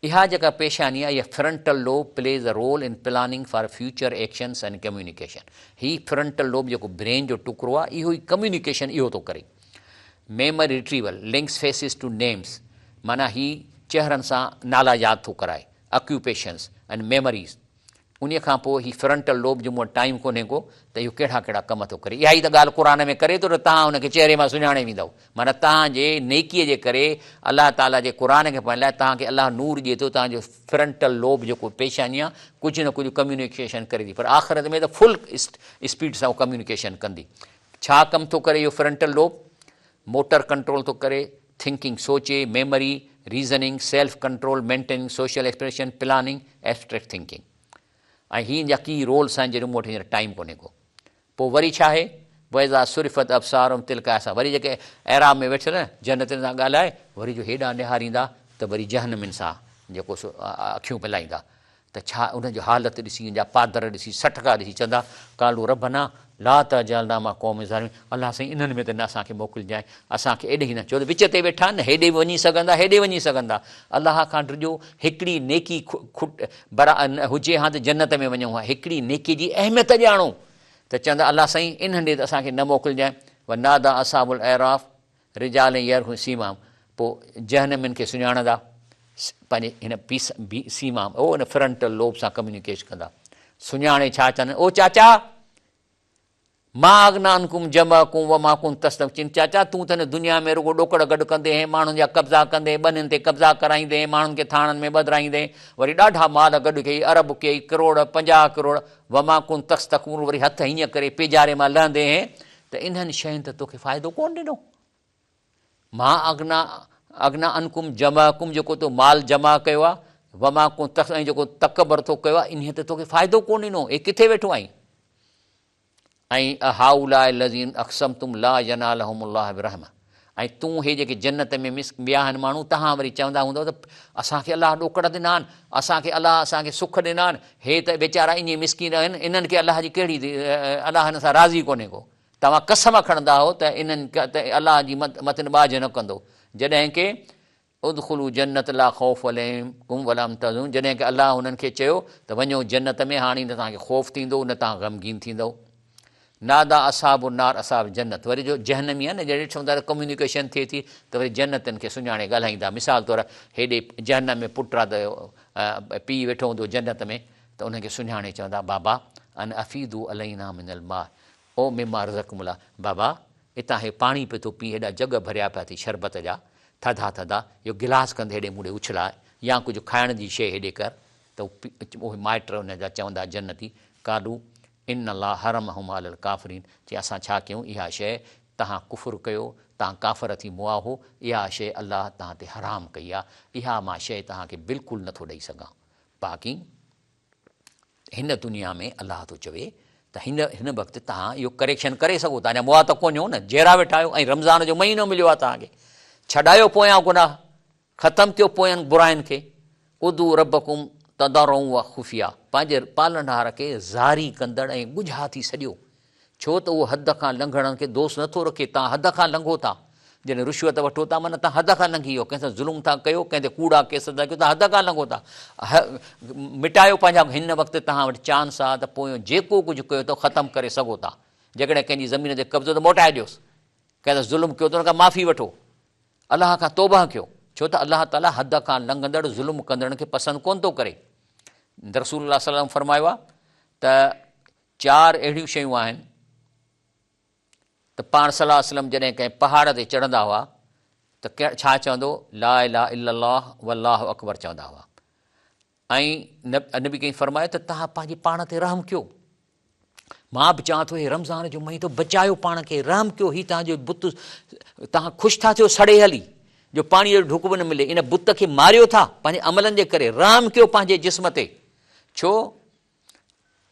इहा जेका पेशानी आहे इहा frontal lobe plays a role in planning for future actions and communication हीउ फ्रंटल लोब जेको ब्रेन जो टुकड़ो आहे इहो ई कम्युनिकेशन इहो थो करे। Memory retrieval links faces to names माना हीउ चेहरनि सां नाला यादि थो कराए ऑक्यूपेशन्स एंड मेमरीज़ उन खां पोइ हीउ फ्रंटल लोब जो मूं वटि टाइम कोन्हे को त इहो कहिड़ा कहिड़ा कम थो करे इहा ई त ॻाल्हि क़ुर में करे थो त तव्हां हुनखे चहिरे मां सुञाणे वेंदव माना तव्हांजे नेकीअ जे करे अलाह ताला जे क़ुर खे पढ़ण लाइ तव्हांखे अलाह नूर ॾिए थो तव्हांजो फ्रंटल लोब जेको पेशानी आहे कुझु न कुझु कम्युनिकेशन करे थी पर आख़िरत में त फुल स्पीड सां उहो कम्युनिकेशन कंदी। छा कमु थो करे इहो फ्रंटल लोब मोटर कंट्रोल थो करे थिंकिंग सोचे memory reasoning self control maintaining social expression planning abstract thinking ऐं हीअ जा की रोल्स आहिनि जहिड़ो मूं वटि हींअर टाइम कोन्हे को। पोइ वरी छा आहे वैज़ा सुरिफ़त अबसार तिलका सां वरी जेके ऐराम में वेठल जन्नतियुनि सां ॻाल्हाए वरी जो हेॾां निहारींदा त वरी जहन्नमियुनि सां जेको अखियूं पिलाईंदा त छा उनजो हालत ॾिसी जा पादर ॾिसी सटका ॾिसी चवंदा कालू रबना ला त जलना मां क़ौम ज़ालिम अलाह साईं इन्हनि में त न असांखे मोकिलिजांइ असांखे एॾे ई न छो त विच ते वेठा आहिनि हेॾे बि वञी सघंदा हेॾे वञी सघंदा अलाह खां ॾिजो हिकिड़ी नेकी हुजे हा त जन्नत में वञूं हा हिकिड़ी नेकी जी अहमियत ॼाणो त चवंदा अलाह साईं इन्हनि ॾे त असांखे न मोकिलिजांइ व नादा असाबुल ऐराफ़ रिजाल ऐं यर सीमा पोइ जहनमिन खे सुञाणंदा, पंहिंजे हिन सीमा हिन फ्रंटल लोब सां कम्युनिकेशन कंदा। सुञाणे छा चवनि, ओ चाचा मां अगनानकुम जमकुम वमाकुम तस्तम, चिन चाचा तूं त हिन दुनिया में रुगो ॾोकड़ गॾु कंदे, माण्हुनि जा कब्ज़ा कंदे, ॿनियुनि ते कब्ज़ा कराईंदे, माण्हुनि खे थाणनि में ॿधाईंदे, वरी ॾाढा माल गॾु कई, अरब कई, करोड़ 50 करोड़, वमाकुम तस्तकूर, वरी हथ हीअं करे पेजारे मां लहंदे, त इन्हनि शयुनि त तोखे फ़ाइदो कोन ॾिनो। मां अगना अनकुम जमाकुम, जेको तो माल जमा कयो आहे, वमाकुम तस्त, ऐं जेको तकबर थो कयो आहे, इन ते तोखे फ़ाइदो कोन ॾिनो, हे किथे वेठो आहीं? ऐं हाउला लज़ीन अक़समतुम ला यनालहुमुल्लाह बिरहमा, ऐं तूं हे जेके जन्नत में विया आहिनि माण्हू, तव्हां वरी चवंदा हूंदव त असांखे अलाह ॾोकड़ ॾिना आहिनि, असांखे अलाह असांखे सुख ॾिना आहिनि, हे त वीचारा ईअं मिसकीन आहिनि, इन्हनि खे अलाह जी कहिड़ी अलाह हिन सां राज़ी कोन्हे को। तव्हां कसम खणंदा हो त इन्हनि त अलाह जी मथनि बाज न कंदो, जॾहिं की उदखुलू जन्नत ला ख़ौफ़ अलैकुम वला हुम तहज़नून, जॾहिं की अलाह हुननि खे चयो त वञो जन्नत में, हाणे न तव्हांखे ख़ौफ़ थींदो, न तव्हां ग़मगीन थींदव। नादा असाब नार असाब जन्नत, वरी जो जहनमी आहे न, जॾहिं ॾिठो त कम्युनिकेशन थिए थी त वरी जन्नतनि खे सुञाणे ॻाल्हाईंदा। मिसाल तौरु हेॾे जहनम में पुटु आहे त पीउ वेठो हूंदो जन्नत में, त उनखे सुञाणे चवंदा बाबा अन अफ़ीदू अलैना मिनल मा ओ मिमा रज़क़कुमुल्लाह, बाबा हितां हे पाणी पियो थो पी, हेॾा जग भरिया पिया थी शरबत जा थधा थधा, इहो गिलास कंदे हेॾे मूंॾे उछलाए, या कुझु खाइण जी शइ हेॾे कर, त उहे माइट हुन जा चवंदा जन्नती, कालू इन अलाह हरमहुम अलल काफ़िरीन, चई असां छा कयूं, इहा शइ तव्हां कुफ़ुर कयो, तव्हां काफ़िर थी मुआ हो, इहा शइ अलाह तव्हां ते हराम कई आहे, इहा मां शइ तव्हांखे बिल्कुलु नथो ॾेई सघां। बाक़ी हिन दुनिया में अलाह थो चवे त हिन वक़्तु तव्हां इहो करेक्शन करे सघो था, अञा मुआ त कोन्हो न, जहिड़ा वेठा आहियो, ऐं रमज़ान जो महीनो मिलियो आहे तव्हांखे, छॾायो पोयां गुनाह, ख़तमु कयो पोयनि बुराइनि खे, उदू रबकुम तदरुं व ख़ुफ़िया, पंहिंजे पालनहार खे ज़ारी कंदड़ ऐं ॻुझा थी सॼो, छो त उहो हद खां लंघण खे दोस्त नथो रखे। तव्हां हद खां लंघो था, जॾहिं रिश्वत वठो था, माना तव्हां हद खां लंघी वियो, कंहिं सां ज़ुल्म था कयो, कंहिं ते कूड़ा केस था कयो, तव्हां हद खां लंघो था, मिटायो पंहिंजा, हिन वक़्तु तव्हां वटि चांस आहे त पोइ जेको कुझु कयो त ख़तमु करे सघो था। जेकॾहिं कंहिंजी ज़मीन ते कब्ज़ो त मोटाए ॾियोसि, कंहिं सां ज़ुल्म कयो त हुन खां माफ़ी वठो, अलाह खां तौबा कयो, छो त अलाह ताला हद खां लंघंदड़ ज़ुल्म कंदड़ खे पसंदि कोन थो करे। रसूलुल्लाह सल्लल्लाहु अलैहि वसल्लम फरमायो आहे त 4 अहिड़ियूं शयूं आहिनि त पाण सल्लल्लाहु अलैहि वसल्लम जॾहिं कंहिं पहाड़ ते चढ़ंदा हुआ त छा चवंदो, ला इलाहा इल्लल्लाह वल्लाहु अकबर चवंदा हुआ, ऐं नबी कई फरमायो त तव्हां पंहिंजे पाण ते रहम कयो। मां बि चवां थो, हे रमज़ान जो महीनो बचायो पाण खे, रहम कयो, हीउ तव्हांजो बुत, तव्हां ख़ुशि था थियो सड़े हली जो पाणीअ जो ढुक बि न मिले, इन बुत खे मारियो था पंहिंजे अमलनि जे करे, रहम कयो पंहिंजे जिस्म ते, छो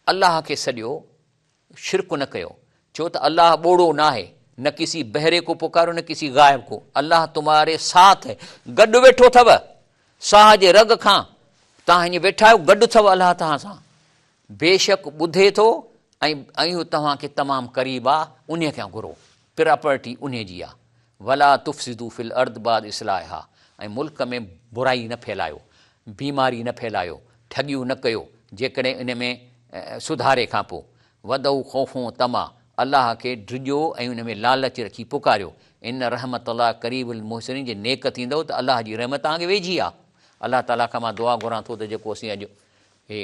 अलाह खे सॼो शिरक न कयो, छो त अलाह ॿोड़ो न आहे, न किसी बहरे को पुकारो, न किसी गायब को, अलाह तुम्हारे साथ है, गॾु वेठो अथव, साह जे रग खां तव्हां हीअं वेठा आहियो, गॾु अथव अलाह तव्हां सां, बेशक ॿुधे थो, ऐं तव्हांखे तमामु क़रीब आहे, उन खां घुरो, प्रॉपर्टी उन जी आहे, वला तुफ़सिदू फिल अर्द बाद इस्लाहा, ऐं मुल्क में बुराई न फैलायो, बीमारी न फैलायो, ठगियूं न कयो, जेकॾहिं इन में सुधारे खां पोइ, वदऊ ख़ौफ़ूं तमा, अलाह खे ड्रिजो ऐं उन में लालच रखी पुकारियो, इन रहमत अलाह क़रीबुल मुहसिनीन, जे नेक थींदव त अलाह जी रहमत तव्हांखे वेझी आहे। अलाह ताला खां मां दुआ घुरां थो त जेको असीं अॼु हे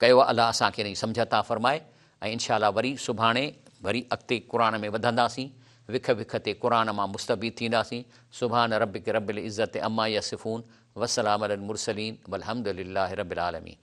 कयो आहे, अलाह असांखे हिन जी सम्झ था फ़रमाए, ऐं इंशा अलाह वरी सुभाणे वरी अॻिते क़ुर में वधंदासीं, विख विख ते क़ुर मां मुस्तफ़ीद थींदासीं। सुभान रब्बिक रब्बिल इज़्ज़ति अम्मा यसिफ़ून, वस्सलाम अलल मुरसलीन, वल्हम्दुलिल्लाहि रब्बिल आलमीन।